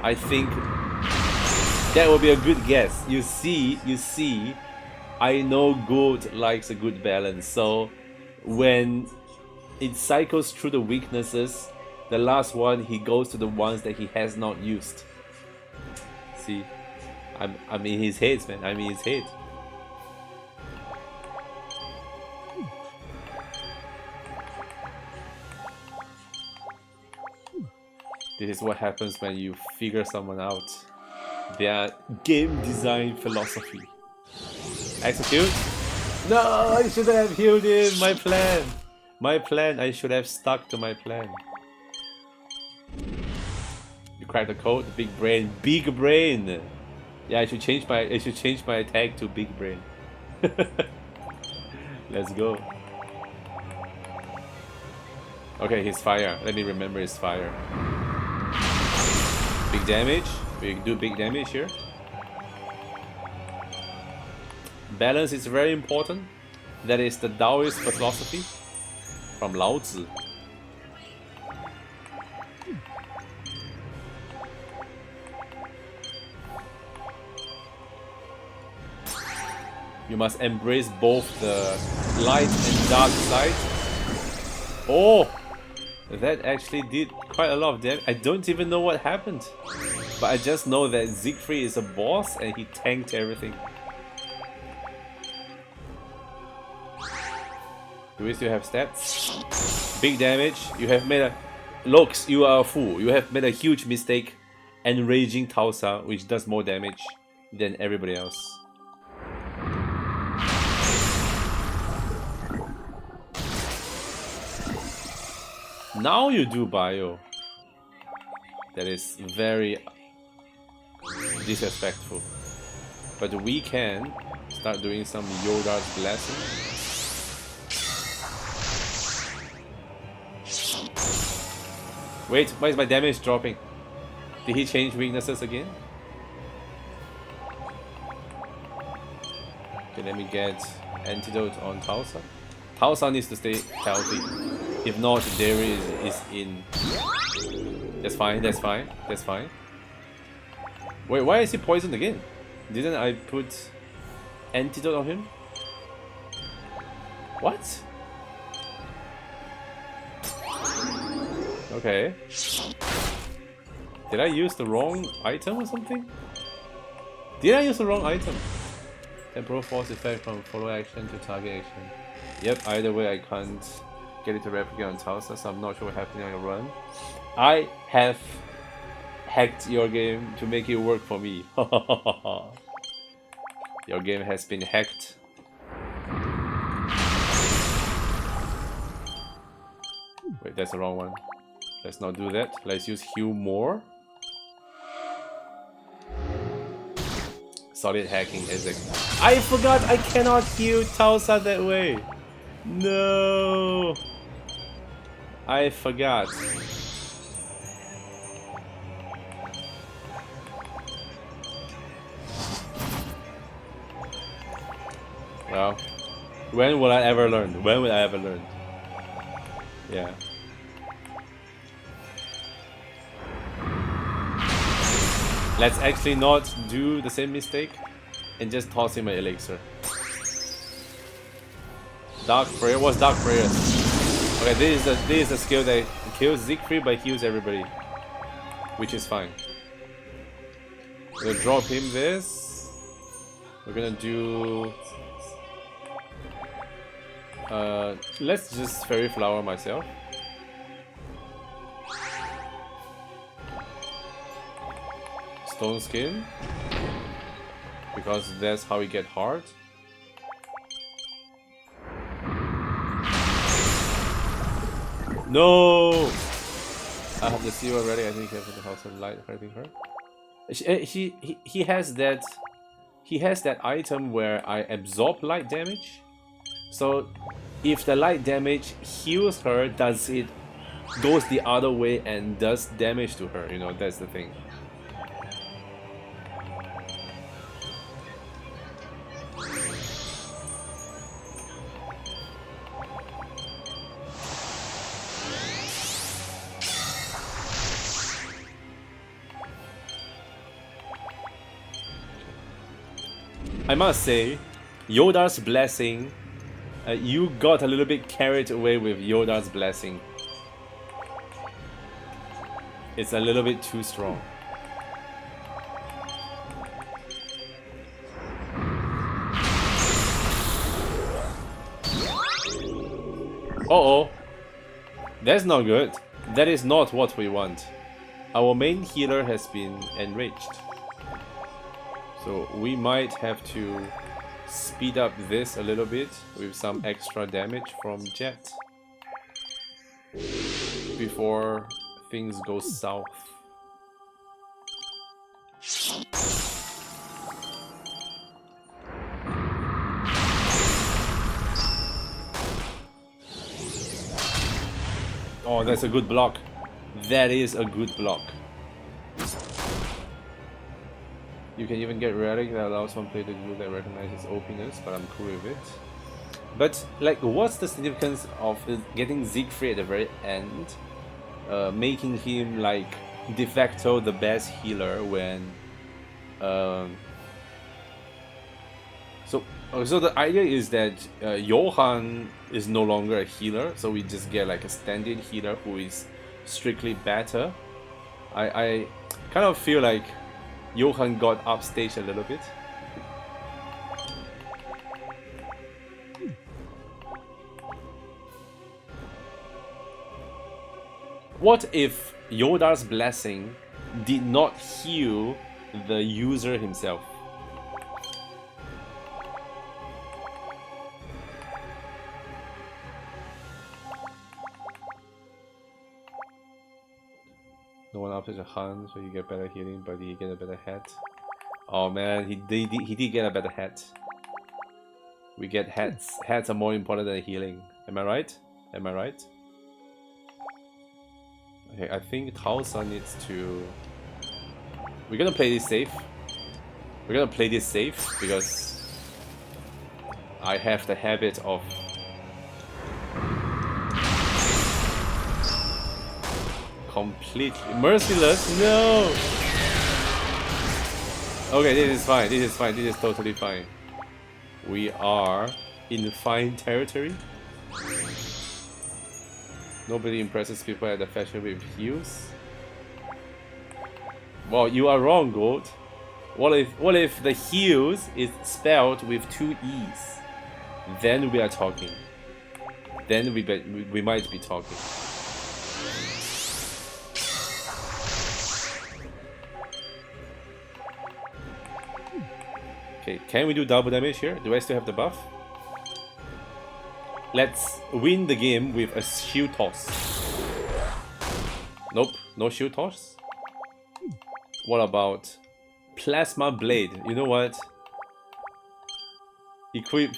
I think that would be a good guess. You see, I know good likes a good balance. So when it cycles through the weaknesses, the last one he goes to the ones that he has not used. See, I'm in his head, man. I'm in his head. This is what happens when you figure someone out. Their game design philosophy. Execute? No, I should have healed him. My plan. I should have stuck to my plan. You cracked the code. Big brain. Big brain. Yeah, I should change my attack to big brain. Let's go. Okay, his fire. Let me remember his fire. Big damage. We do big damage here. Balance is very important. That is the Taoist philosophy from Lao Tzu. You must embrace both the light and dark side. Oh! That actually did quite a lot of damage. I don't even know what happened. But I just know that Siegfried is a boss and he tanked everything. Do we still have stats? Big damage. You have made a... Looks, you are a fool. You have made a huge mistake. Enraging Tausa, which does more damage than everybody else. Now you do bio. That is very disrespectful. But we can start doing some Yoda's blessing. Wait, why is my damage dropping? Did he change weaknesses again? Okay, let me get antidote on Tausa. Tausa needs to stay healthy. If not, Dairy is in. That's fine, that's fine, that's fine. Wait, why is he poisoned again? Didn't I put antidote on him? What? Okay. Did I use the wrong item or something? Did I use the wrong item? Temporal force effect from follow action to target action. Yep, either way I can't get it to replicate on Tausa, so I'm not sure what's happening on your run. I have hacked your game to make it work for me. Your game has been hacked. Wait, that's the wrong one. Let's not do that. Let's use heal more. Solid hacking is a... I forgot I cannot heal Tausa that way. No. I forgot. Well, when will I ever learn? When will I ever learn? Yeah. Let's actually not do the same mistake and just toss him an elixir. Dark Prayer? What's Dark Prayer? Okay, this is the skill that kills Siegfried but heals everybody. Which is fine. We're gonna drop him this. We're gonna do... let's just Fairy Flower myself. Stone Skin. Because that's how we get hard. No! I have the seal already. I think I have the House of Light hurting her. He has that item where I absorb light damage. So if the light damage heals her, does it goes the other way and does damage to her? You know, that's the thing. I must say, Yoda's blessing, you got a little bit carried away with Yoda's blessing. It's a little bit too strong. Uh-oh. That's not good. That is not what we want. Our main healer has been enraged. So we might have to speed up this a little bit with some extra damage from Jet before things go south. Oh, that's a good block. That is a good block. You can even get relic that allows one player to do that recognizes openness, but I'm cool with it. But like, what's the significance of getting Siegfried at the very end, making him like de facto the best healer when, so the idea is that Johann is no longer a healer, so we just get like a standard healer who is strictly better. I kind of feel like Johann got upstaged a little bit. What if Yoda's blessing did not heal the user himself? No one after the hunt, so you get better healing, but he get a better hat. Oh man, he did get a better hat. We get hats. Hats are more important than healing. Am I right? Am I right? Okay, I think Taosa needs to... We're gonna play this safe. We're gonna play this safe because I have the habit of completely merciless. No. Okay, this is fine. This is fine. This is totally fine. We are in fine territory. Nobody impresses people at the fashion with heels. Well, you are wrong, Gold. What if the heels is spelled with 2 E's? Then we are talking. Then we might be talking. Okay, can we do double damage here? Do I still have the buff? Let's win the game with a shield toss. Nope, no shield toss. What about Plasma Blade? You know what? Equip.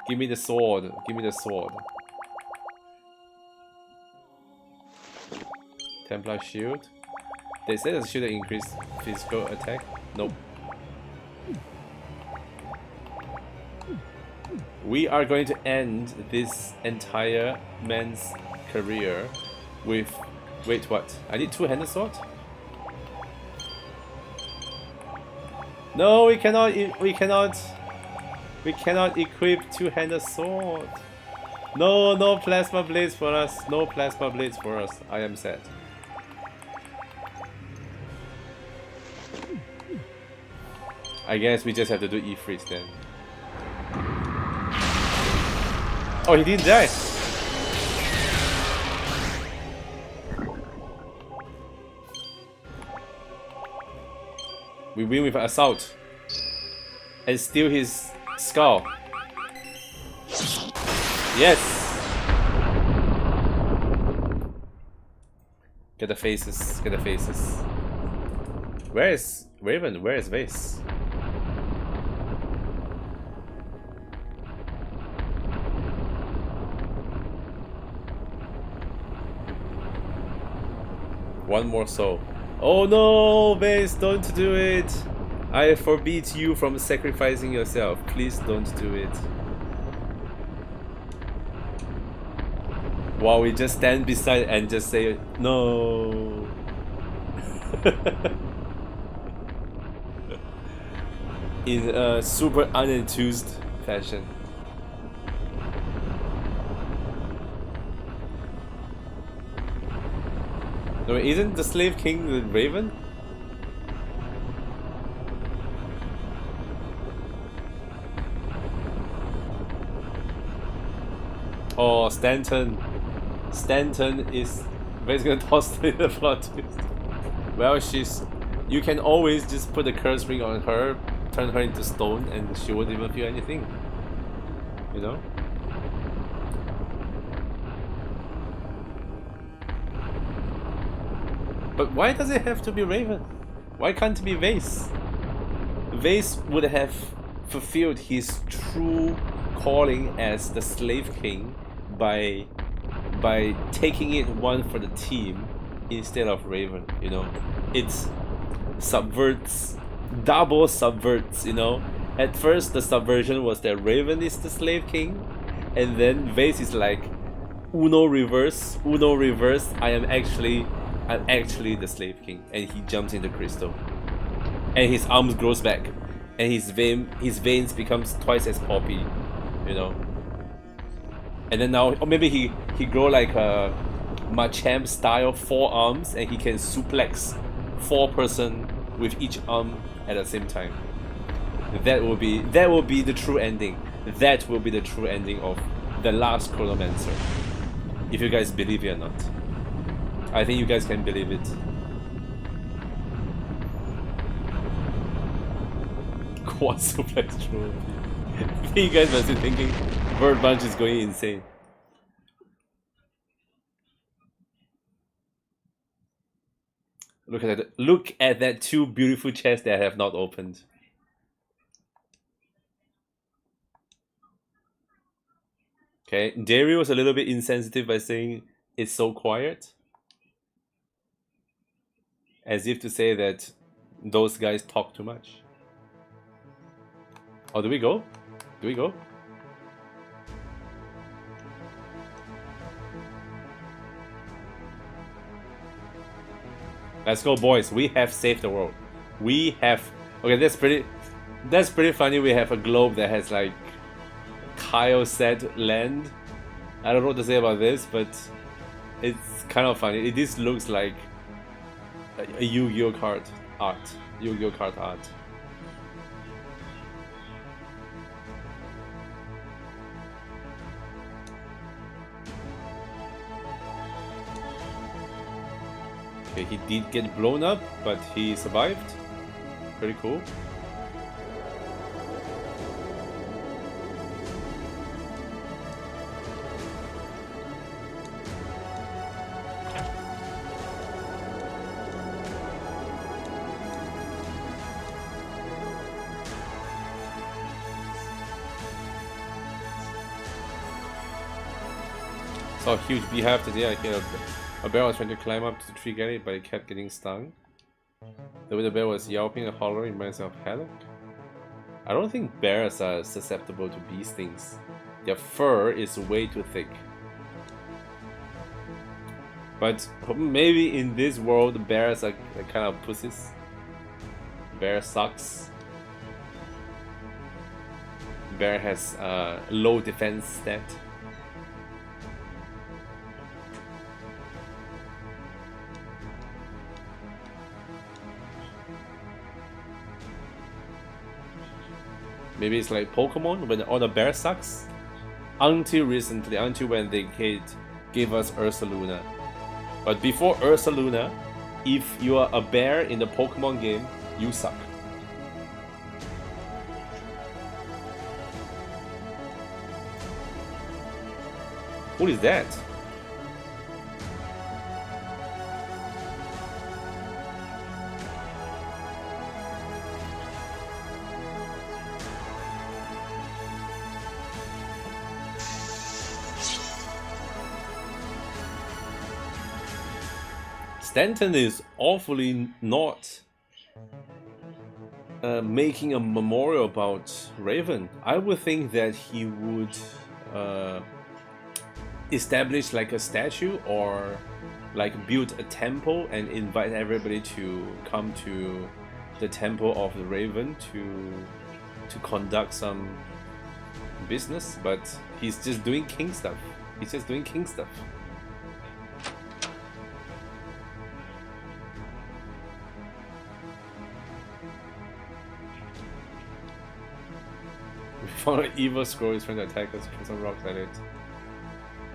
Give me the sword. Give me the sword. Templar Shield. They said the shield increase physical attack. Nope. We are going to end this entire man's career with... Wait, what? I need 2-handed sword? No, we cannot equip 2-handed sword. No, no plasma blades for us. No plasma blades for us. I am sad. I guess we just have to do Ifrit then. Oh, he didn't die. We win with an assault and steal his skull. Yes. Get the faces. Get the faces. Where is Raven? Where is Vase? One more soul. Oh no, Vase, don't do it. I forbid you from sacrificing yourself. Please don't do it. While we just stand beside and just say no. In a super unenthused fashion. No, isn't the Slave King the Raven? Oh, Stanton. Stanton is basically gonna toss in the plot twist. Well, she's... You can always just put a curse ring on her, turn her into stone, and she won't even feel anything. You know? But why does it have to be Raven? Why can't it be Vase? Vase would have fulfilled his true calling as the Slave King by taking it one for the team instead of Raven, you know? It subverts double subverts, you know. At first the subversion was that Raven is the slave king, and then Vase is like Uno reverse, I'm actually the slave king, and he jumps in the crystal. And his arms grows back, and his veins becomes twice as poppy, you know. And then now, or maybe he grow like a Machamp style 4 arms, and he can suplex 4 person with each arm at the same time. That will be the true ending. That will be the true ending of the last Chronomancer. If you guys believe it or not, I think you guys can believe it. Quad suplex trophy. You guys must be thinking BirdBunch is going insane. Look at that! Look at that 2 beautiful chests that I have not opened. Okay, Dario was a little bit insensitive by saying it's so quiet, as if to say that those guys talk too much. Oh, do we go? Do we go? Let's go, boys. We have saved the world. We have... Okay, that's pretty funny. We have a globe that has like Kyle said land. I don't know what to say about this, but it's kind of funny. This looks like a Yu-Gi-Oh card art. Yu-Gi-Oh card art. Okay, he did get blown up, but he survived. Pretty cool. Saw a huge beehive today. I hit a bear was trying to climb up to the tree gate, but it kept getting stung. The way the bear was yelping and hollering reminds me of Haddock. I don't think bears are susceptible to bee stings. Their fur is way too thick. But maybe in this world, bears are kind of pussies. Bear sucks. Bear has low defense stat. Maybe it's like Pokemon when all the bear sucks. Until recently, until when they gave us Ursaluna. But before Ursaluna, if you are a bear in the Pokemon game, you suck. What is that? Stanton is awfully not making a memorial about Raven. I would think that he would establish like a statue or like build a temple and invite everybody to come to the temple of the Raven to conduct some business, but he's just doing king stuff. He's just doing king stuff. We found an evil scroll is trying to attack us. Throw some rocks at it.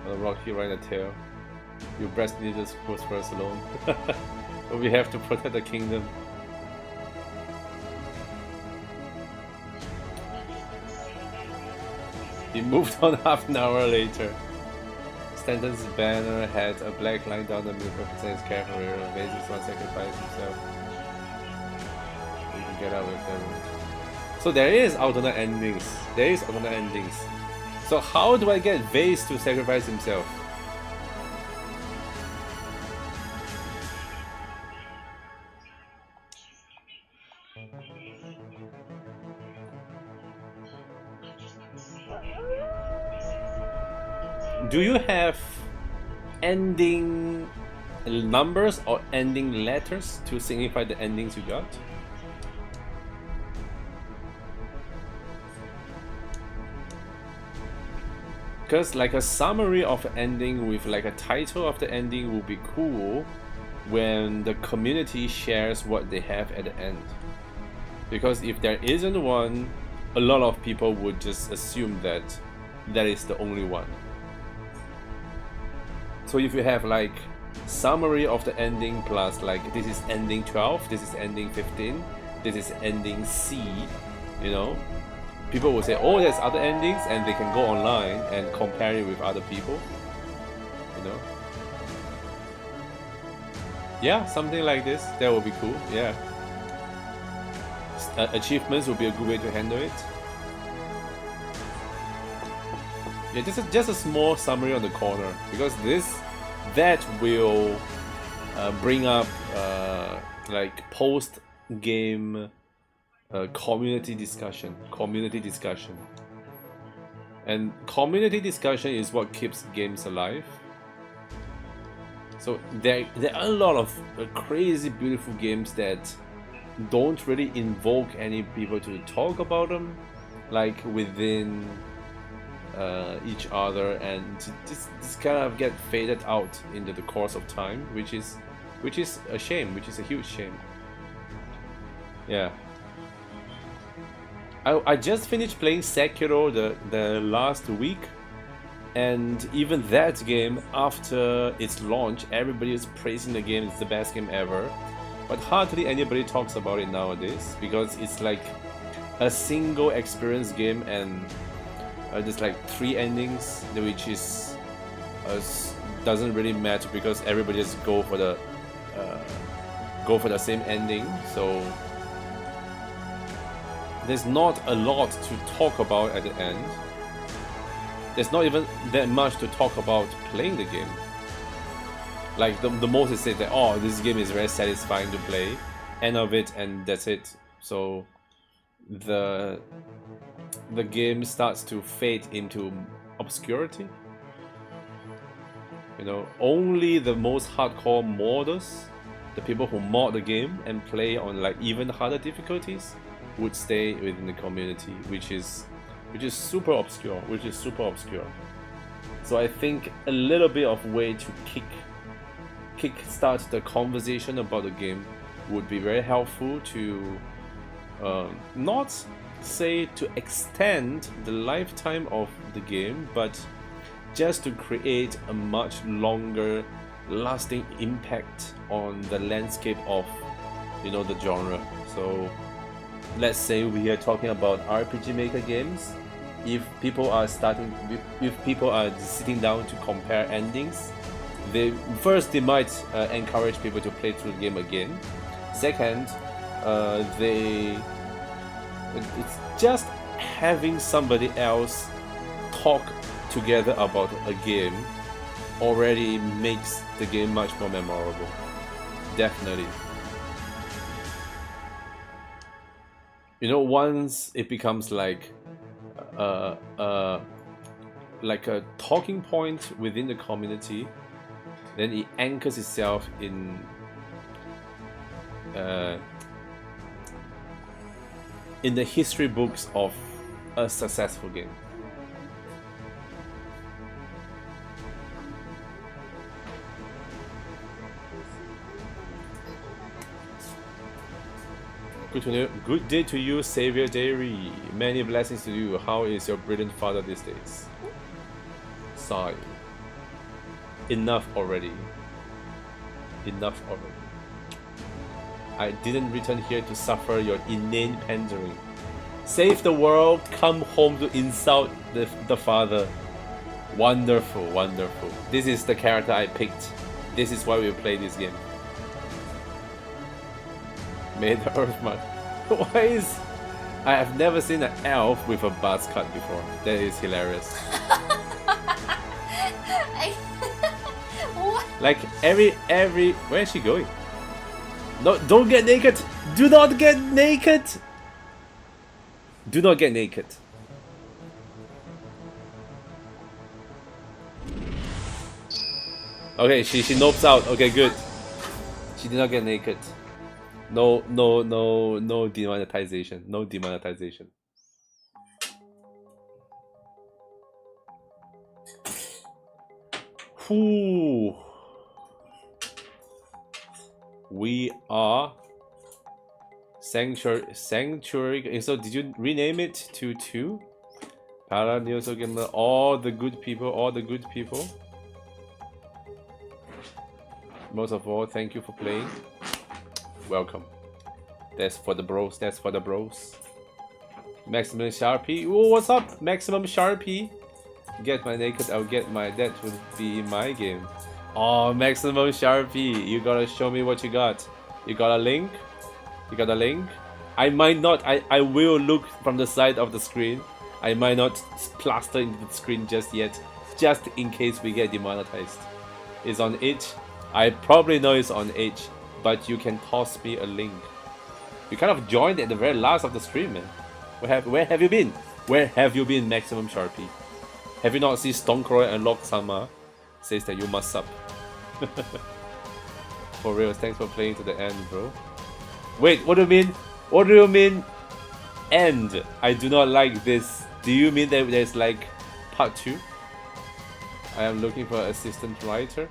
On the rock here right in the tail. Your breast needles goes for us alone. But we have to protect the kingdom. He moved on half an hour later. Stanton's banner had a black line down the middle representing his cavalry. Amazing one sacrificed himself. We can get out with them. So there is alternate endings. There is alternate endings. So how do I get Vase to sacrifice himself? Do you have ending numbers or ending letters to signify the endings you got? Because like a summary of the ending with like a title of the ending will be cool when the community shares what they have at the end. Because if there isn't one, a lot of people would just assume that that is the only one. So if you have like summary of the ending plus like this is ending 12, this is ending 15, this is ending C, you know, people will say, oh, there's other endings, and they can go online and compare it with other people, you know. Yeah, something like this, that would be cool, yeah. Achievements would be a good way to handle it. Yeah, just a small summary on the corner, because that will bring up like post-game community discussion, and community discussion is what keeps games alive. So there are a lot of crazy beautiful games that don't really invoke any people to talk about them, like within each other, and just kind of get faded out into the course of time, which is a shame, which is a huge shame. Yeah. I just finished playing Sekiro the last week, and even that game, after its launch, everybody is praising the game, it's the best game ever. But hardly anybody talks about it nowadays, because it's like a single experience game, and there's like 3 endings, which is doesn't really matter because everybody just go for the same ending. So there's not a lot to talk about at the end. There's not even that much to talk about playing the game. Like the most is said that, oh, this game is very satisfying to play, end of it, and that's it. So the game starts to fade into obscurity. You know, only the most hardcore modders, the people who mod the game and play on like even harder difficulties, would stay within the community, which is super obscure, So I think a little bit of way to kick-start the conversation about the game would be very helpful to not say to extend the lifetime of the game, but just to create a much longer lasting impact on the landscape of, you know, the genre. So let's say we are talking about RPG Maker games. If people are sitting down to compare endings, they might encourage people to play through the game again. Second, it's just having somebody else talk together about a game already makes the game much more memorable. Definitely. You know, once it becomes like a talking point within the community, then it anchors itself in the history books of a successful game. Good day to you, Savior Dairy. Many blessings to you. How is your brilliant father these days? Sigh. Enough already. I didn't return here to suffer your inane pandering. Save the world, come home to insult the father. Wonderful. This is the character I picked. This is why we play this game. May the earth mud. Why is... I have never seen an elf with a buzz cut before. That is hilarious. What? Like every... Where is she going? No, don't get naked! Do not get naked! Do not get naked. Okay, she nopes out. Okay, good. She did not get naked. No demonetization. No demonetization. Whew. We are Sanctuary. So did you rename it to 2? All the good people. Most of all, thank you for playing. Welcome. That's for the bros. Maximum Sharpie. Oh, what's up? Maximum Sharpie. Get my naked, I'll get my. That would be my game. Oh, Maximum Sharpie. You gotta show me what you got. You got a link? I might not. I will look from the side of the screen. I might not plaster into the screen just yet. Just in case we get demonetized. It's on itch. I probably know it's on itch. But you can toss me a link. You kind of joined at the very last of the stream, man. Where have you been? Where have you been, Maximum Sharpie? Have you not seen Stonecroy and Lock Sama? Says that you must sub. For real, thanks for playing to the end, bro. Wait, what do you mean? What do you mean end? I do not like this. Do you mean that there's like part 2? I am looking for assistant writer.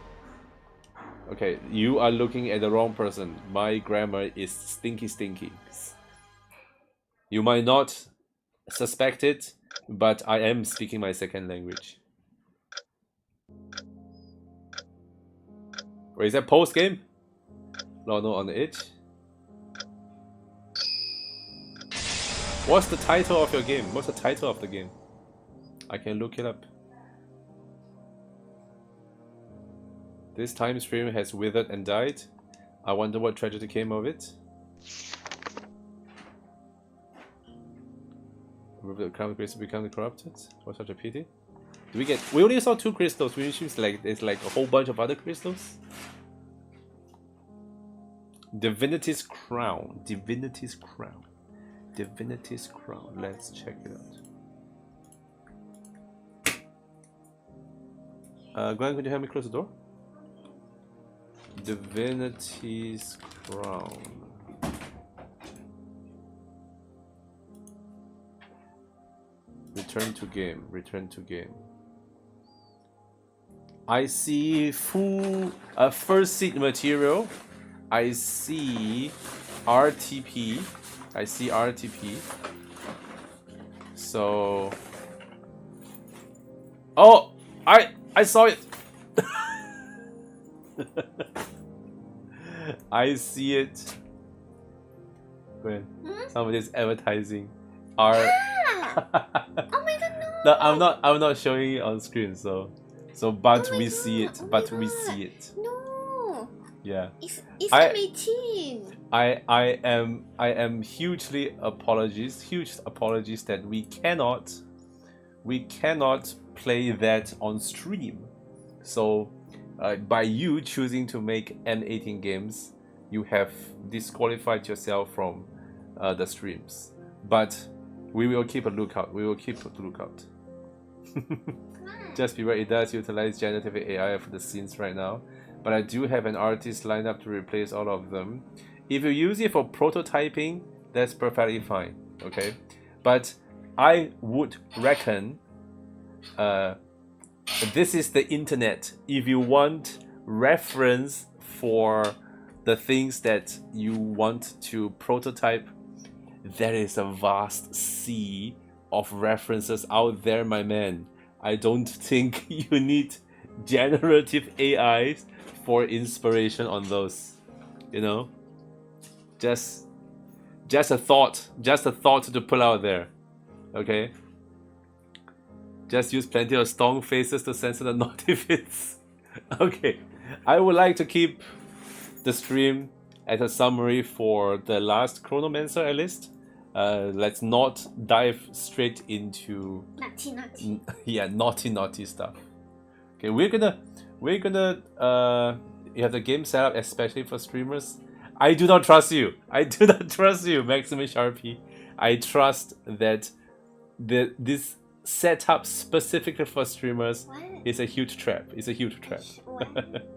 Okay, you are looking at the wrong person. My grammar is stinky. You might not suspect it, but I am speaking my second language. Wait, is that post game? No, on the itch. What's the title of your game? What's the title of the game? I can look it up. This time stream has withered and died. I wonder what tragedy came of it. Will the crown crystal become corrupted? What such a pity. We only saw 2 crystals, which seems like there's like a whole bunch of other crystals. Divinity's crown. Let's check it out. Glenn, could you help me close the door? Divinity's crown. Return to game. I see full first seed material. I see RTP. So oh, I saw it. I see it. When somebody's advertising our Oh my god, no, I'm not showing it on screen, so but we see it. No. Yeah. It's 18. I am huge apologies that we cannot play that on stream. So by you choosing to make M18 games, you have disqualified yourself from the streams. But we will keep a lookout. Just beware, it does utilize generative AI for the scenes right now. But I do have an artist lined up to replace all of them. If you use it for prototyping, that's perfectly fine. Okay? But I would reckon this is the internet. If you want reference for the things that you want to prototype, there is a vast sea of references out there, my man. I don't think you need generative AIs for inspiration on those. You know? Just a thought to pull out there. Okay? Just use plenty of stone faces to censor the naughty bits. Okay. I would like to keep the stream as a summary for the last Chronomancer at least. Let's not dive straight into naughty. Yeah, naughty stuff. Okay, we're gonna you have the game set up especially for streamers. I do not trust you, Maximum Sharpie. I trust that this setup specifically for streamers is a huge trap. What?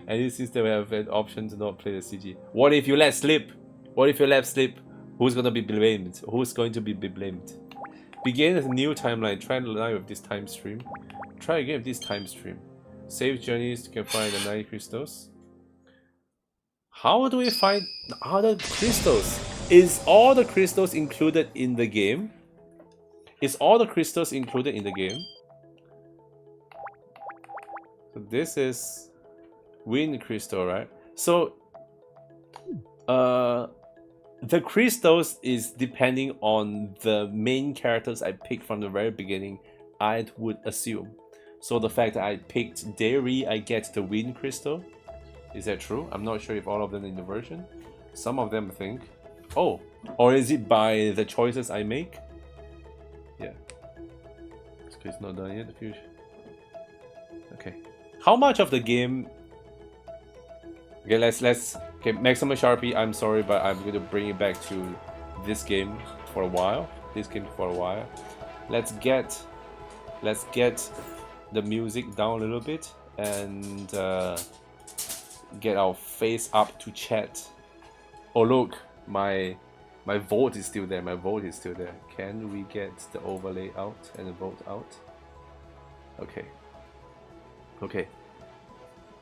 And it seems that we have an option to not play the CG. What if you let slip? What if you let slip? Who's gonna be blamed? Who's going to be blamed? Begin a new timeline. Try to line with this time stream. Try again with this time stream. Save journeys. You can find the 9 crystals. How do we find other crystals? Is all the crystals included in the game? Is all the crystals included in the game? So this is wind crystal, right? So the crystals is depending on the main characters I picked from the very beginning, I would assume. So the fact that I picked Dairy, I get the wind crystal. Is that true? I'm not sure if all of them in the version. Some of them think. Oh, or is it by the choices I make? Yeah. It's not done yet, the future. Okay. How much of the game? Okay, let's okay, Maximum Sharpie, I'm sorry, but I'm going to bring it back to this game for a while. Let's get the music down a little bit and get our face up to chat. Oh look, my vote is still there. Can we get the overlay out and the vote out? Okay.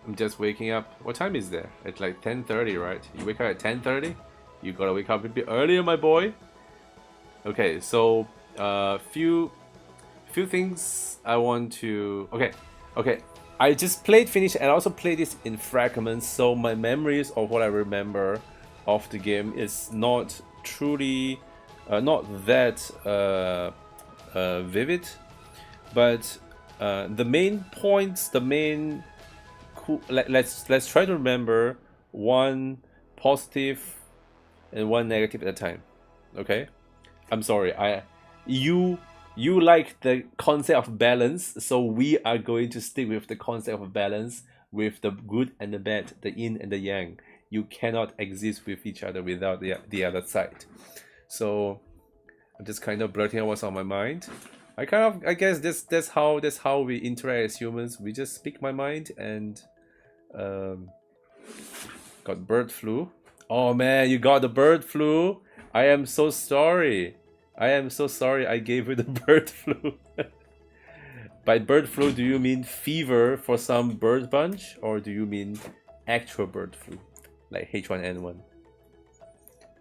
I'm just waking up. What time is there? It's like 10:30, right? You wake up at 10:30? You gotta wake up a bit earlier, my boy. Okay, so few things I want to. Okay. I just finished, and I also played this in fragments. So my memories of what I remember of the game is not truly, not that vivid, but the main points, let's try to remember one positive and one negative at a time. Okay, I'm sorry. You like the concept of balance, so we are going to stick with the concept of balance, with the good and the bad, the yin and the yang. You cannot exist with each other without the other side. So I'm just kind of blurting out what's on my mind. I guess that's how we interact as humans. We just speak my mind. And got bird flu. Oh man, you got the bird flu. I am so sorry. I gave you the bird flu. By bird flu, do you mean fever for some BirdBunch, or do you mean actual bird flu, like H1N1?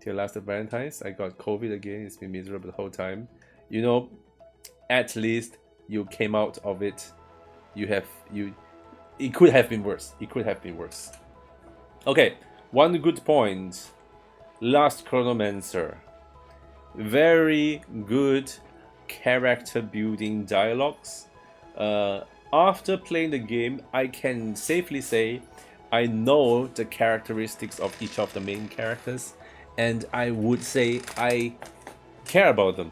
Till last Valentine's, I got COVID again. It's been miserable the whole time. You know, at least you came out of it. It could have been worse. Okay, one good point. Last Chronomancer. Very good character building dialogues. After playing the game, I can safely say I know the characteristics of each of the main characters, and I would say I care about them.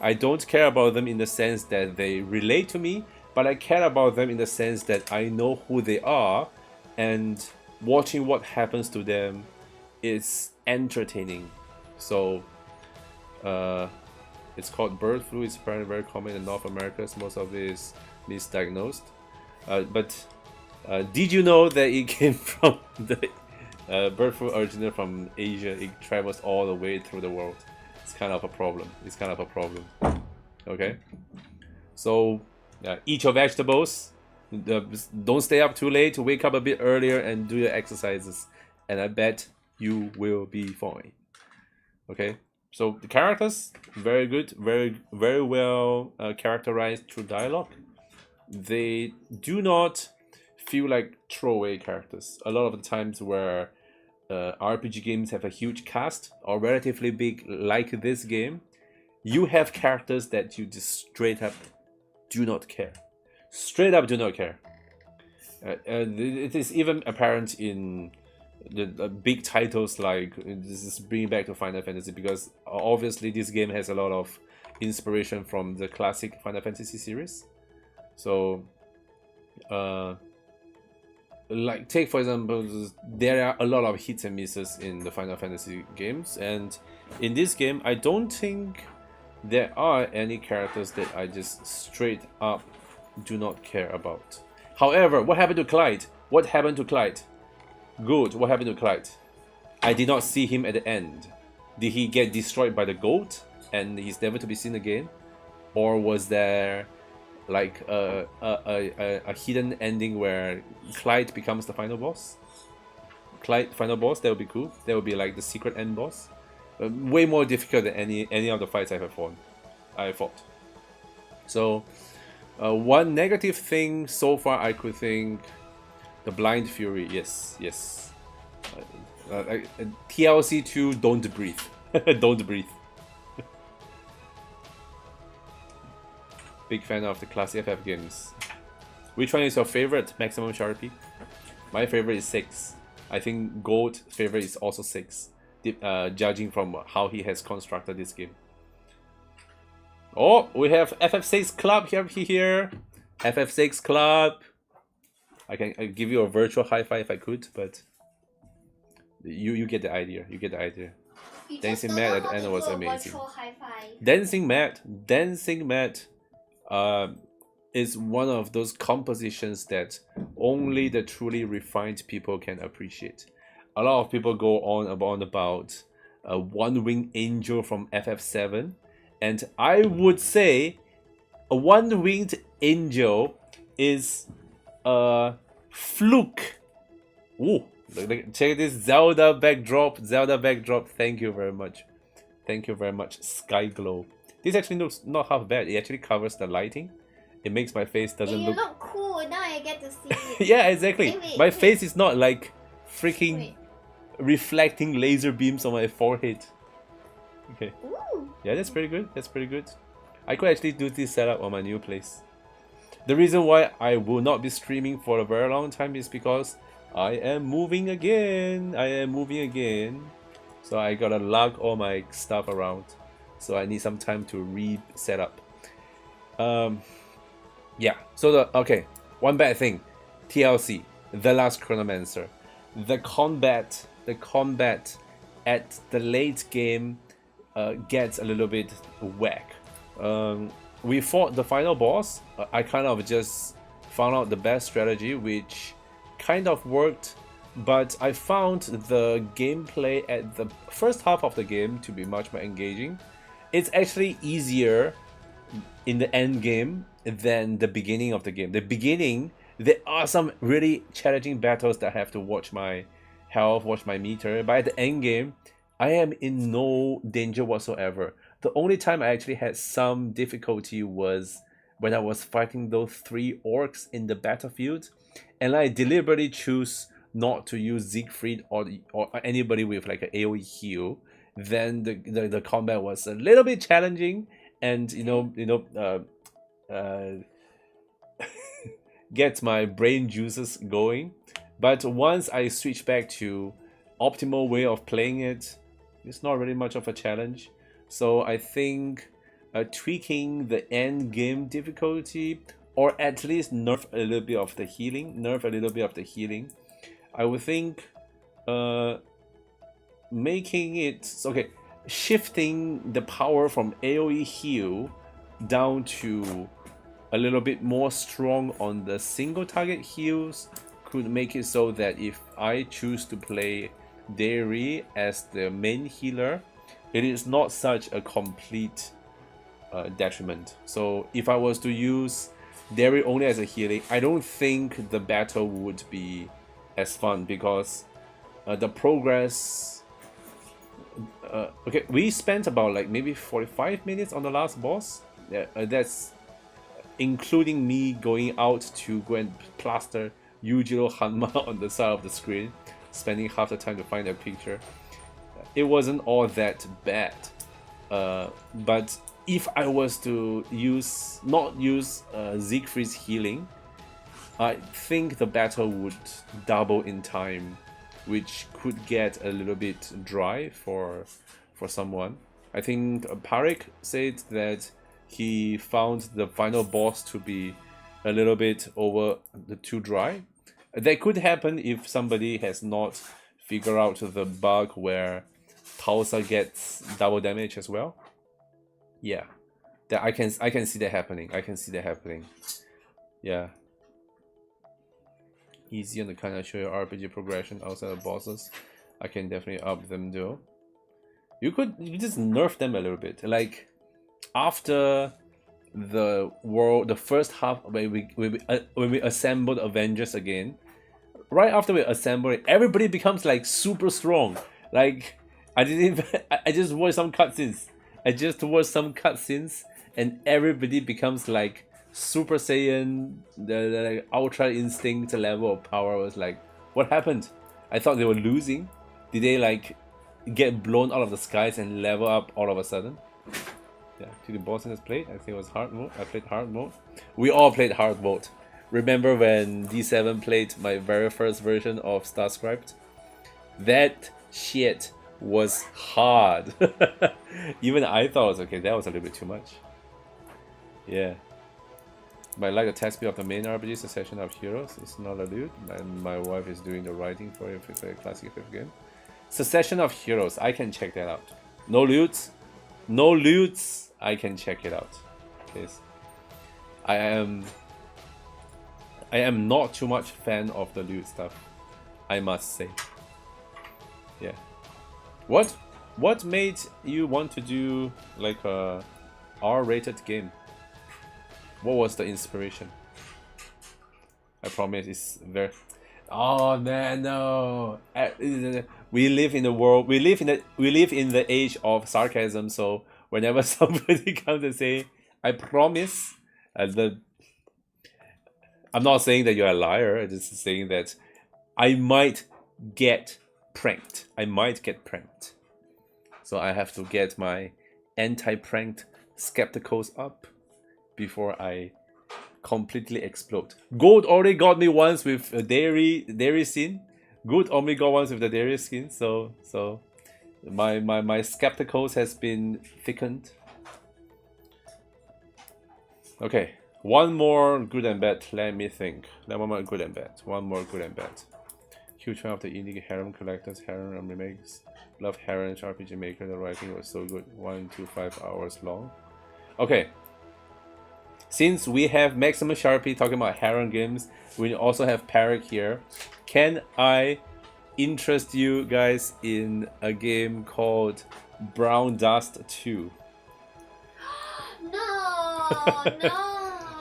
I don't care about them in the sense that they relate to me, but I care about them in the sense that I know who they are, and watching what happens to them is entertaining. So it's called bird flu. It's apparently very common in North America. Most of it is misdiagnosed. But did you know that it came from the bird flu originated from Asia? It travels all the way through the world. It's kind of a problem. Okay, so eat your vegetables. Don't stay up too late. Wake up a bit earlier and do your exercises, and I bet you will be fine. Okay, so the characters, very good, very well characterized through dialogue. They do not feel like throwaway characters. A lot of the times where RPG games have a huge cast or relatively big, like this game, you have characters that you just straight up do not care. It is even apparent in the big titles, like this is bringing back to Final Fantasy, because obviously this game has a lot of inspiration from the classic Final Fantasy series. So like take for example, there are a lot of hits and misses in the Final Fantasy games, and in this game I don't think there are any characters that I just straight up do not care about. However, what happened to Clyde? What happened to Clyde? Good, what happened to Clyde? I did not see him at the end. Did he get destroyed by the goat and he's never to be seen again? Or was there like a hidden ending where Clyde becomes the final boss? Clyde final boss, that would be cool. That would be like the secret end boss. Way more difficult than any of the fights I fought. So one negative thing so far I could think, the Blind Fury. Yes. TLC 2, don't breathe. Don't breathe. Big fan of the classic FF games. Which one is your favorite, Maximum Sharpie? My favorite is 6. I think Gold's favorite is also 6. Judging from how he has constructed this game. Oh, we have FF6 Club here. FF6 Club. I'd give you a virtual high five if I could, but you get the idea. You get the idea. Dancing Mad at the end was amazing. Dancing Mad is one of those compositions that only the truly refined people can appreciate. A lot of people go on about a One-Winged Angel from FF7, and I would say a One-Winged Angel is a fluke. Ooh, check this Zelda backdrop. Thank you very much. Sky Glow. This actually looks not half bad. It actually covers the lighting. It makes my face doesn't look... You look cool. Now I get to see it. Yeah, exactly. Wait. My face is not like freaking reflecting laser beams on my forehead. Okay. Ooh. Yeah, that's pretty good. I could actually do this setup on my new place. The reason why I will not be streaming for a very long time is because I am moving again. So I gotta lug all my stuff around. So I need some time to reset up. Yeah. So one bad thing, TLC, The Last Chronomancer, the combat at the late game gets a little bit whack. We fought the final boss. I kind of just found out the best strategy, which kind of worked, but I found the gameplay at the first half of the game to be much more engaging. It's actually easier in the end game than the beginning of the game. The beginning, there are some really challenging battles that I have to watch my health, watch my meter. But at the end game, I am in no danger whatsoever. The only time I actually had some difficulty was when I was fighting those 3 orcs in the battlefield, and I deliberately choose not to use Siegfried or anybody with like an AoE heal. Then the combat was a little bit challenging, and gets my brain juices going. But once I switch back to optimal way of playing it, it's not really much of a challenge. So I think tweaking the end game difficulty, or at least nerf a little bit of the healing. I would think making it shifting the power from AoE heal down to a little bit more strong on the single target heals could make it so that if I choose to play Dairy as the main healer, it is not such a complete detriment. So if I was to use Dairy only as a healing, I don't think the battle would be as fun, because the progress... we spent about like maybe 45 minutes on the last boss. That's including me going out to go and plaster Yujiro Hanma on the side of the screen, spending half the time to find a picture. It wasn't all that bad, but if I was to not use Siegfried's healing, I think the battle would double in time, which could get a little bit dry for someone. I think Parik said that he found the final boss to be a little bit too dry. That could happen if somebody has not figured out the bug where Tausa gets double damage as well. Yeah, that I can see that happening. Yeah. easy on the kind of show your RPG progression outside of bosses. I can definitely up them though. You could just nerf them a little bit. Like after the first half when we assembled Avengers again, right after we assemble it, everybody becomes like super strong. Like I just watched some cutscenes. And everybody becomes like Super Saiyan, the Ultra Instinct level of power. Was like, what happened? I thought they were losing. Did they like get blown out of the skies and level up all of a sudden? Yeah, to the boss in this played. I think it was hard mode. I played hard mode. We all played hard mode. Remember when D7 played my very first version of Starscript? That shit was hard. Even I thought it was okay. That was a little bit too much. Yeah. But I like the test speed of the main RPG, Succession of Heroes. It's not a loot, and my wife is doing the writing for it if it's a classic FF game. Succession of Heroes, I can check that out. No loots, I can check it out. Please. I am not too much fan of the loot stuff, I must say. Yeah. What made you want to do like a R-rated game? What was the inspiration? I promise it's very... Oh man, no. We live in the world. We live in the age of sarcasm. So whenever somebody comes and say, "I promise," I'm not saying that you're a liar. I'm just saying that I might get pranked. So I have to get my anti-pranked skepticals up before I completely explode. Gold already got me once with a dairy scene. Good only got once with the dairy skin. So my skepticals has been thickened. Okay, one more good and bad. Let me think. One more good and bad. Huge fan of the indie harem collectors, harem remakes. Love Heron's RPG Maker. The writing was so good. 1 to 5 hours long. Okay. Since we have Maximum Sharpie talking about harem games, we also have Parrot here. Can I interest you guys in a game called Brown Dust 2? No.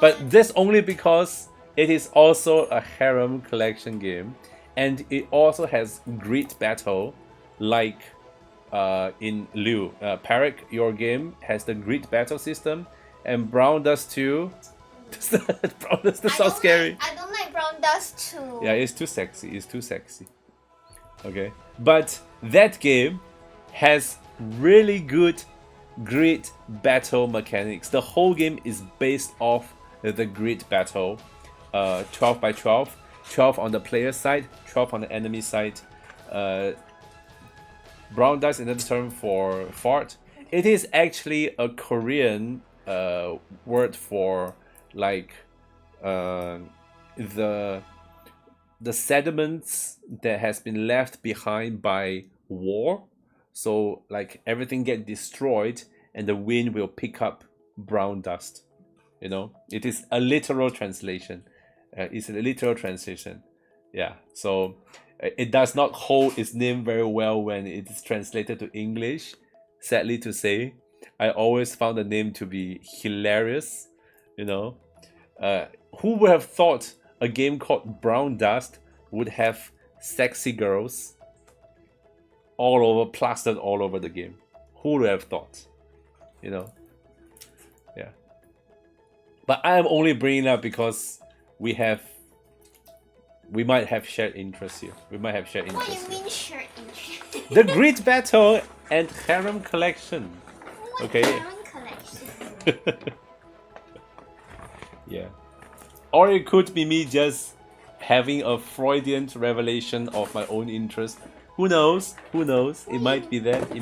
But this only because it is also a harem collection game, and it also has grid battle, like in Liu. Parrot, your game has the grid battle system. And Brown Dust 2. Brown Dust is so scary. I don't like Brown Dust 2. Yeah, it's too sexy. Okay. But that game has really good grid battle mechanics. The whole game is based off the grid battle. 12 by 12. 12 on the player side, 12 on the enemy side. Brown Dust is another term for fart. It is actually a Korean word for like the sediments that has been left behind by war. So like everything get destroyed and the wind will pick up brown dust. You know, it is a literal translation. Yeah, so it does not hold its name very well when it is translated to English, sadly to say. I always found the name to be hilarious, you know. Who would have thought a game called Brown Dust would have sexy girls plastered all over the game? Who would have thought, you know? Yeah. But I am only bringing it up because we might have shared interests here. What do you mean shared interest? The Grid Battle and Harem Collection. Okay. Yeah. Or it could be me just having a Freudian revelation of my own interest. Who knows? It might be that.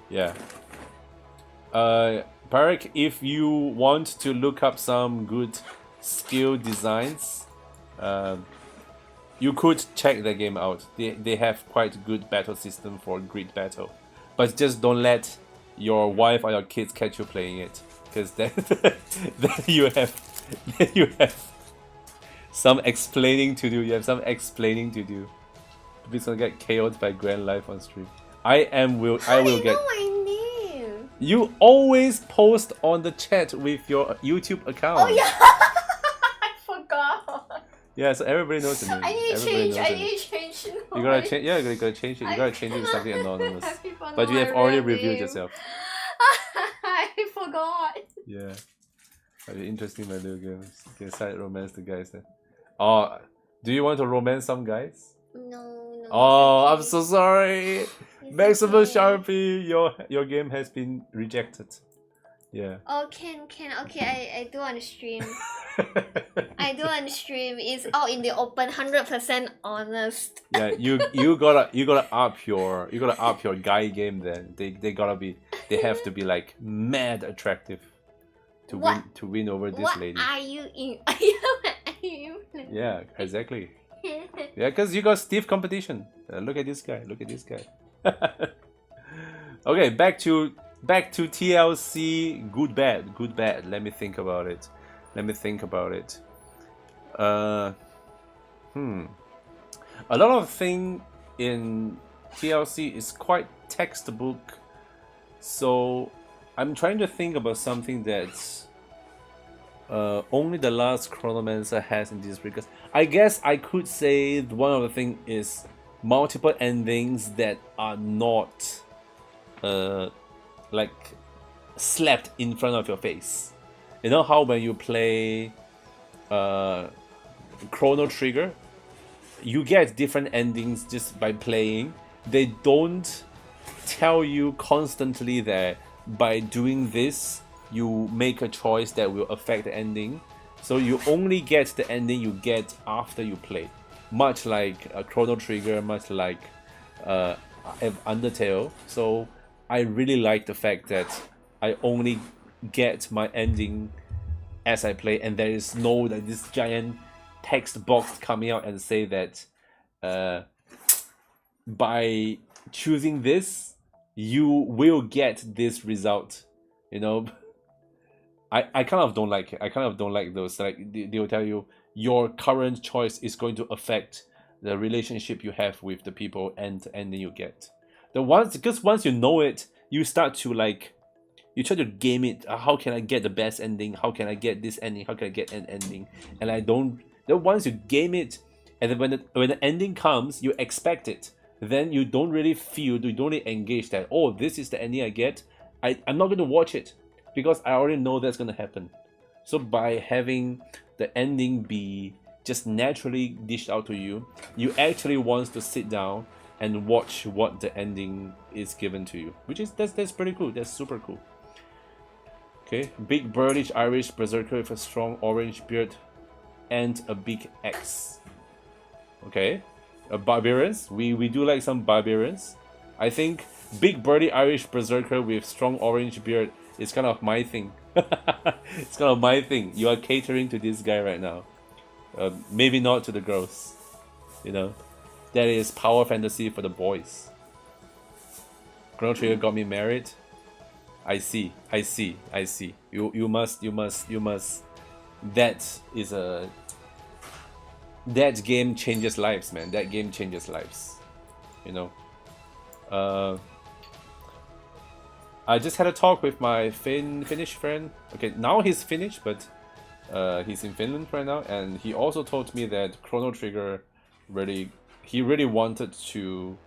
Yeah. Barak, if you want to look up some good skill designs, you could check the game out. They have quite good battle system for grid battle, but just don't let your wife or your kids catch you playing it, because then you have Then you have some explaining to do. You have some explaining to do. Please don't get KO'd by Grand Life on stream. I will How do you get. know my name? You always post on the chat with your YouTube account. Oh yeah, I forgot. Yeah, so everybody knows the name. I need to change. I need to change. You gotta change. Yeah, you gotta change it. You gotta change it to something anonymous. People But know you have my already real reviewed name. yourself. I forgot. Yeah. That'd be interesting, my little games. You can side romance the guys then. Oh, do you want to romance some guys? No. Oh, I'm it's so sorry. okay. Maximum It's okay. Sharpie, your game has been rejected. Yeah. Oh, can okay. I do on the stream. I do on the stream. It's out in the open, 100% honest. Yeah, you gotta up your guy game then. They have to be like mad attractive to win over this what lady. Are you in? Yeah, exactly. Yeah, because you got stiff competition. Look at this guy. Look at this guy. Okay, back to TLC. Good bad. Let me think about it. A lot of thing in TLC is quite textbook, so I'm trying to think about something that's only the last Chronomancer has in this regard. I guess I could say one of the things is multiple endings that are not like slapped in front of your face. You know how when you play Chrono Trigger, you get different endings just by playing. They don't tell you constantly that by doing this you make a choice that will affect the ending. So you only get the ending you get after you play. Much like Chrono Trigger, much like Undertale. So I really like the fact that I only get my ending as I play, and there is no this giant text box coming out and say that by choosing this you will get this result. You know, I kind of don't like it. I kind of don't like those. Like they will tell you your current choice is going to affect the relationship you have with the people and the ending you get. Because once you know it, you start to like, you try to game it. How can I get the best ending? How can I get this ending? How can I get an ending? And I don't. Then once you game it, and then when the ending comes, you expect it. Then you don't really feel, you don't really engage that. Oh, this is the ending I get. I'm not going to watch it because I already know that's going to happen. So by having the ending be just naturally dished out to you, you actually want to sit down and watch what the ending is given to you, which is that's pretty cool. That's super cool. Okay, big birdish Irish berserker with a strong orange beard and a big axe. Okay, barbarians. We do like some barbarians. I think big birdie Irish berserker with strong orange beard is kind of my thing. It's kind of my thing. You are catering to this guy right now. Maybe not to the girls. You know, that is power fantasy for the boys. Chrono Trigger got me married. I see. You must. That game changes lives, man. That game changes lives. You know. I just had a talk with my Finnish friend. Okay, now he's Finnish, but he's in Finland right now, and he also told me that Chrono Trigger he really wanted to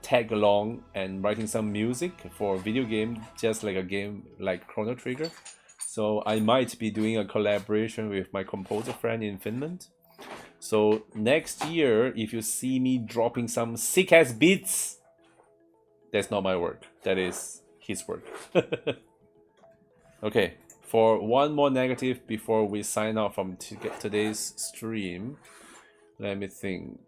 tag along and writing some music for a video game, just like a game like Chrono Trigger. So I might be doing a collaboration with my composer friend in Finland. So next year, if you see me dropping some sick-ass beats, that's not my work. That is his work. Okay, for one more negative before we sign off from today's stream, let me think.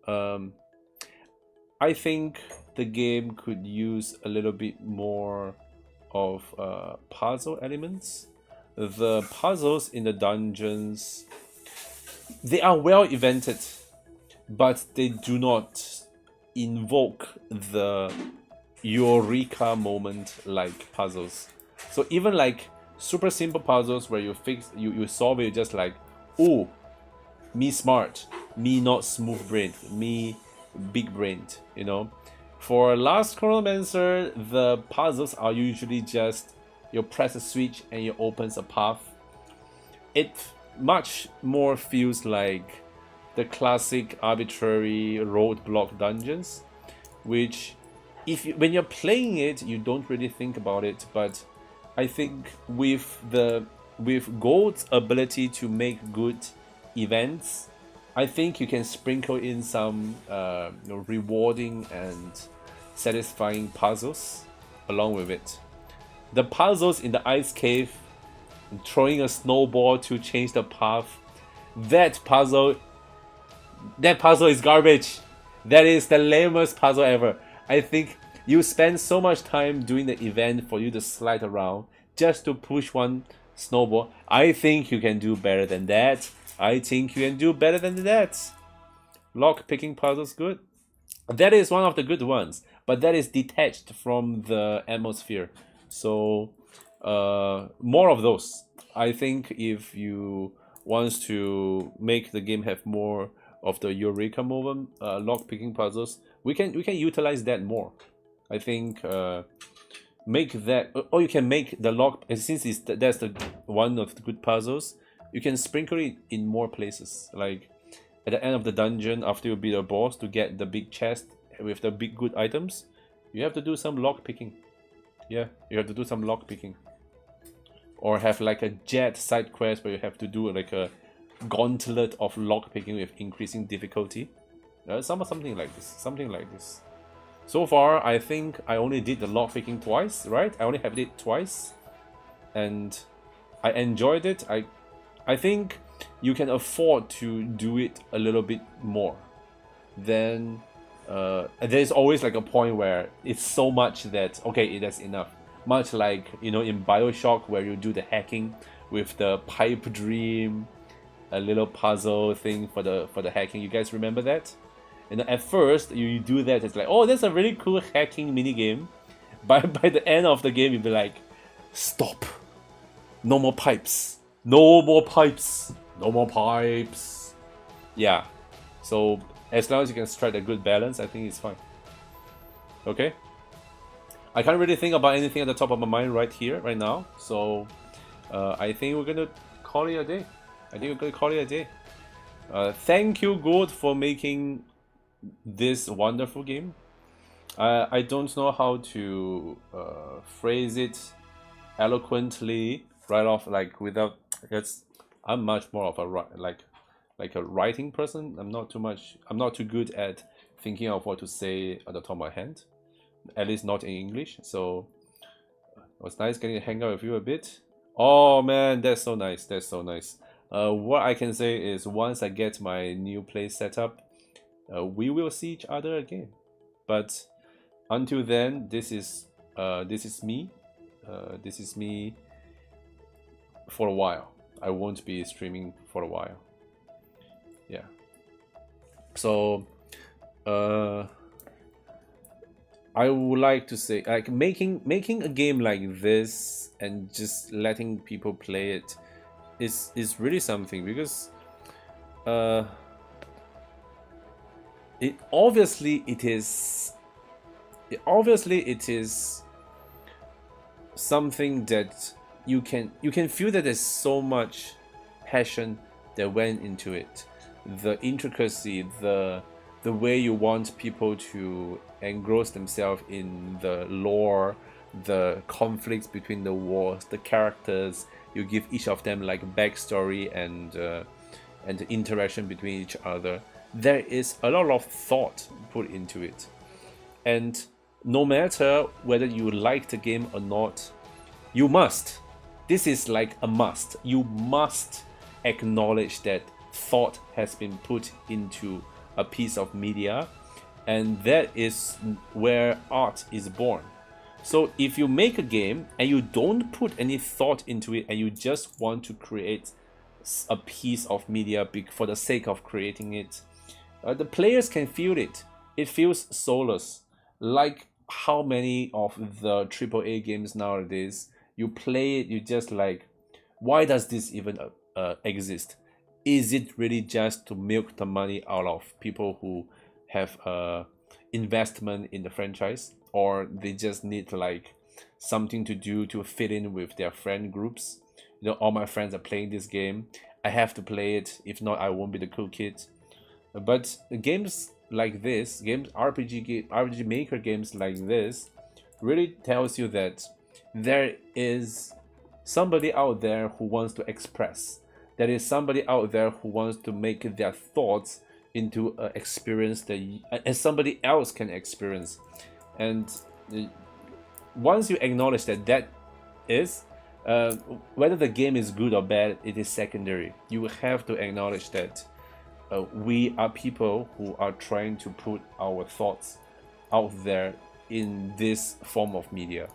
I think the game could use a little bit more of puzzle elements. The puzzles in the dungeons, they are well invented, but they do not invoke the eureka moment like puzzles. So even like super simple puzzles where you solve it just like, oh, me smart, me not smooth brained, me big brained, you know. For Last Chronomancer, the puzzles are usually just you press a switch and it opens a path. It much more feels like the classic arbitrary roadblock dungeons, which when you're playing it, you don't really think about it, but I think with Gold's ability to make good events, I think you can sprinkle in some rewarding and satisfying puzzles along with it. The puzzles in the ice cave, throwing a snowball to change the path, that puzzle is garbage. That is the lamest puzzle ever. I think you spend so much time doing the event for you to slide around just to push one snowball. I think you can do better than that. Lock picking puzzles good. That is one of the good ones, but that is detached from the atmosphere. So more of those. I think if you want to make the game have more of the Eureka moment, lock picking puzzles, we can utilize that more. I think make that, or you can make the lock, since that's the one of the good puzzles, you can sprinkle it in more places. Like at the end of the dungeon, after you beat a boss, to get the big chest with the big good items, you have to do some lock picking. Yeah, you have to do some lock picking. Or have like a jet side quest where you have to do like a gauntlet of lock picking with increasing difficulty. Something like this. So far, I think I only did the lock picking twice, right? I only have it twice, and I enjoyed it. I think you can afford to do it a little bit more. Then there's always like a point where it's so much that okay, that's enough. Much like, you know, in BioShock, where you do the hacking with the pipe dream, a little puzzle thing for the hacking. You guys remember that? And at first you do that, it's like, oh, that's a really cool hacking minigame. By the end of the game, you'll be like, stop. No more pipes. No more pipes. No more pipes. Yeah. So as long as you can strike a good balance, I think it's fine. Okay. I can't really think about anything at the top of my mind right here, right now. So I think we're gonna call it a day. Thank you, God, for making this wonderful game. I don't know how to phrase it eloquently right off, like without. I'm much more of a like a writing person. I'm not too good at thinking of what to say at the top of my head. At least not in English. So it was nice getting to hang out with you a bit. Oh man, that's so nice. What I can say is once I get my new place set up, we will see each other again. But until then, this is me. This is me for a while. I won't be streaming for a while. Yeah. So I would like to say, like, making a game like this and just letting people play it is really something, because it obviously is something that you can feel that there's so much passion that went into it, the intricacy, the way you want people to engross themselves in the lore, the conflicts between the wars, the characters. You give each of them like backstory and the interaction between each other. There is a lot of thought put into it, and no matter whether you like the game or not, you must. This is like a must. You must acknowledge that thought has been put into a piece of media, and that is where art is born. So if you make a game and you don't put any thought into it and you just want to create a piece of media for the sake of creating it, the players can feel it. It feels soulless, like how many of the AAA games nowadays you play it, you just like, why does this even exist? Is it really just to milk the money out of people who have investment in the franchise, or they just need like something to do to fit in with their friend groups? You know, all my friends are playing this game, I have to play it, if not I won't be the cool kid. But games like this, RPG Maker games like this, really tells you that there is somebody out there who wants to express. There is somebody out there who wants to make their thoughts into an experience that and somebody else can experience. And once you acknowledge that that is, whether the game is good or bad, it is secondary. You have to acknowledge that we are people who are trying to put our thoughts out there in this form of media.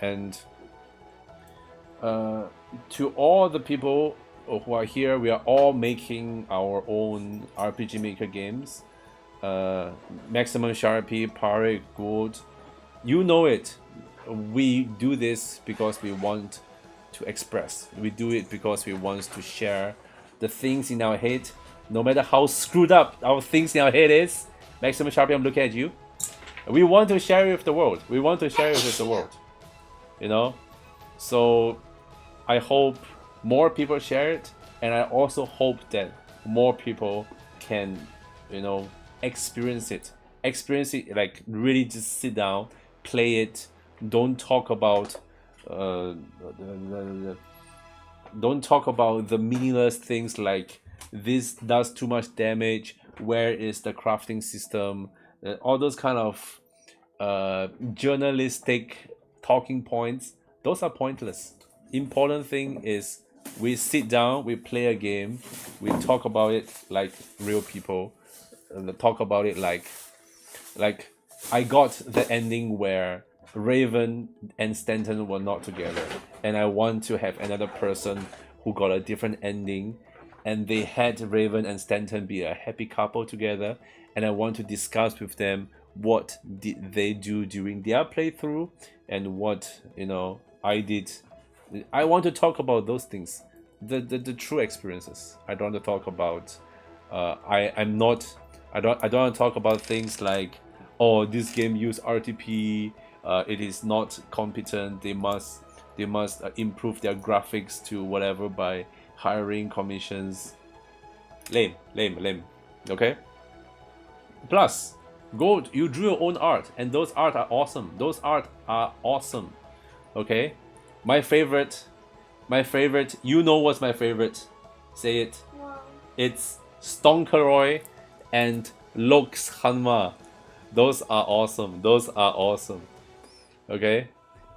And to all the people who are here, we are all making our own RPG Maker games. Maximum Sharpie, Parry, Good, you know it. We do this because we want to express. We do it because we want to share the things in our head, no matter how screwed up our things in our head is. Maximum Sharpie, I'm looking at you. We want to share it with the world. We want to share it with the world. You know? So I hope more people share it, and I also hope that more people can, you know, experience it. Experience it, like really just sit down, play it. Don't talk about don't talk about the meaningless things like this does too much damage, where is the crafting system, all those kind of journalistic talking points. Those are pointless. Important thing is we sit down, we play a game, we talk about it like real people, talk about it like I got the ending where Raven and Stanton were not together, and I want to have another person who got a different ending, and they had Raven and Stanton be a happy couple together, and I want to discuss with them what did they do during their playthrough and what, you know, I did. I want to talk about those things, the true experiences. I don't want to talk about I don't want to talk about things like, oh, this game use RTP, it is not competent, they must improve their graphics to whatever by hiring commissions. Lame. Okay, plus go, you drew your own art, and those art are awesome. Okay, my favorite, you know what's my favorite? Say it. Wow. It's Stonkeroy and Lux Hanma. Those are awesome. Okay,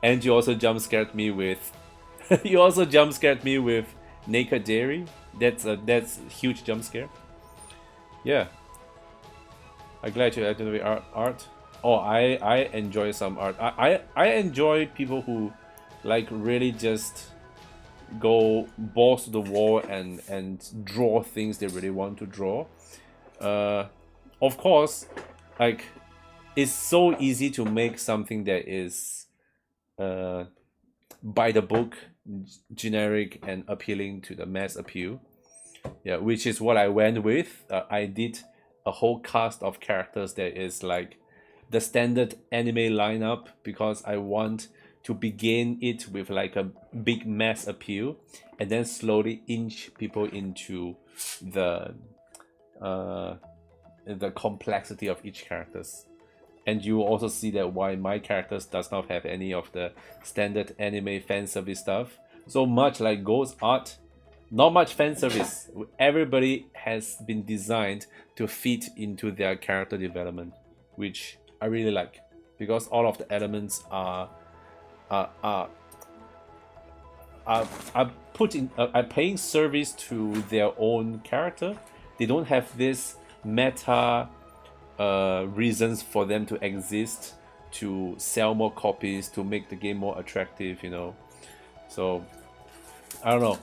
and you also jump scared me with Naked Dairy. That's a huge jump scare. Yeah, I'm glad you enjoy art. Oh, I enjoy some art. I enjoy people who like really just go balls to the wall and draw things they really want to draw. Of course, like, it's so easy to make something that is by the book, generic and appealing to the mass appeal. Yeah, which is what I went with. I did a whole cast of characters that is like the standard anime lineup because I want to begin it with like a big mass appeal and then slowly inch people into the complexity of each characters. And you will also see that why my characters does not have any of the standard anime fan service stuff. So much like Go's art, not much fan service. Everybody has been designed to fit into their character development, which I really like, because all of the elements are paying service to their own character. They don't have this meta reasons for them to exist, to sell more copies, to make the game more attractive, you know. So I don't know.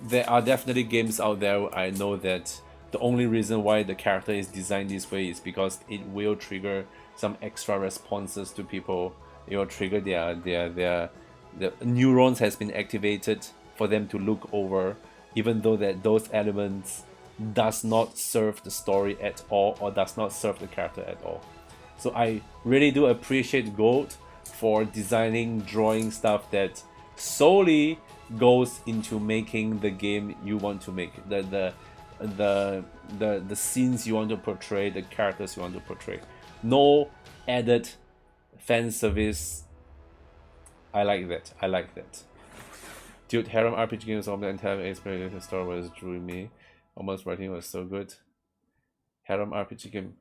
There are definitely games out there I know that the only reason why the character is designed this way is because it will trigger some extra responses to people. It will trigger the neurons has been activated for them to look over, even though that those elements does not serve the story at all or does not serve the character at all. So I really do appreciate Gold for designing, drawing stuff that solely goes into making the game you want to make, the scenes you want to portray, the characters you want to portray. No added fan service. I like that. I like that. Dude, Harem RPG games on the entire experience. The story was drew me. Almost writing was so good. Harem RPG game.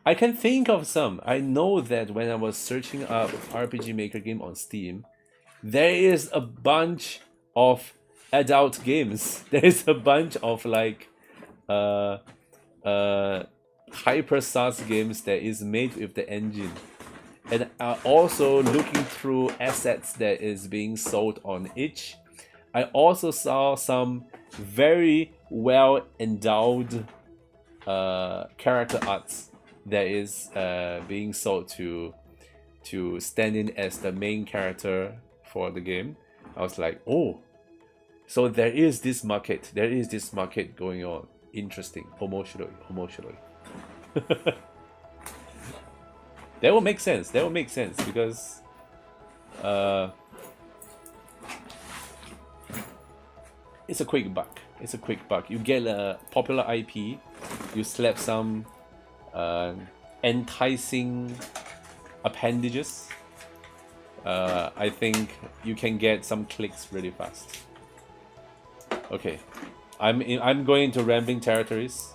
I can think of some. I know that when I was searching up RPG Maker game on Steam, there is a bunch of adult games. There is a bunch of like hyper SaaS games that is made with the engine. And also looking through assets that is being sold on itch. I also saw some very well endowed character arts that is being sold to stand in as the main character for the game. I was like, oh, so there is this market. There is this market going on. Interesting. Emotionally. That will make sense. That will make sense because it's a quick buck. It's a quick buck. You get a popular IP, you slap some enticing appendages. I think you can get some clicks really fast. Okay, I'm going into rambling territories.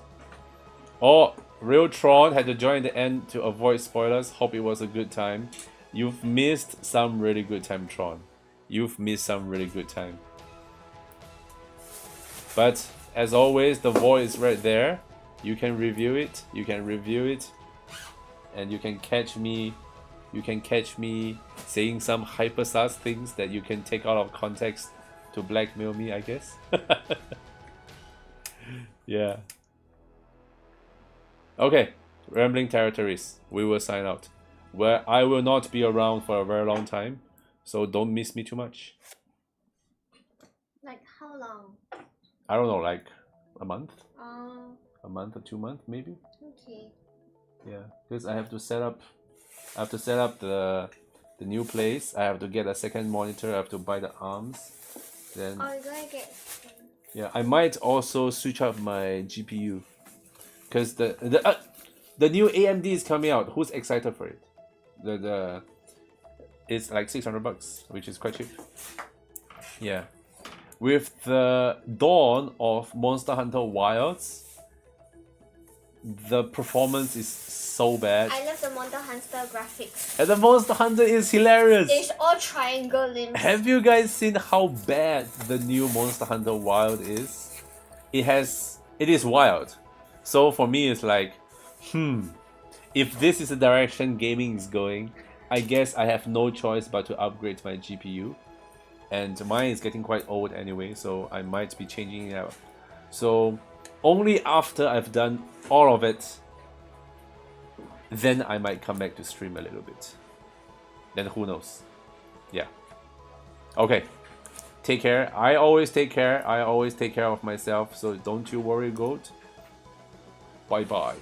Oh, Real Tron had to join the end to avoid spoilers. Hope it was a good time. You've missed some really good time, Tron. You've missed some really good time. But as always, the void is right there. You can review it. You can review it, and you can catch me. You can catch me saying some hyper sus things that you can take out of context to blackmail me, I guess. Yeah. Okay, rambling territories. We will sign out. Where I will not be around for a very long time, so don't miss me too much. Like how long? I don't know, like a month? A month or 2 months, maybe? Okay. Yeah, because I have to set up the new place. I have to get a second monitor. I have to buy the arms. Then Oh, you're gonna get. yeah, I might also switch up my GPU because the new AMD is coming out. Who's excited for it? It's like $600, which is quite cheap. Yeah, with the dawn of Monster Hunter Wilds, the performance is so bad. I love the Monster Hunter graphics. And the Monster Hunter is hilarious. It's all triangle limbs. Have you guys seen how bad the new Monster Hunter Wild is? It is wild. So for me, it's like, if this is the direction gaming is going, I guess I have no choice but to upgrade my GPU. And mine is getting quite old anyway, so I might be changing it out. So only after I've done all of it, then I might come back to stream a little bit. Then who knows? Yeah. Okay. Take care. I always take care. I always take care of myself. So don't you worry, Goat. Bye bye.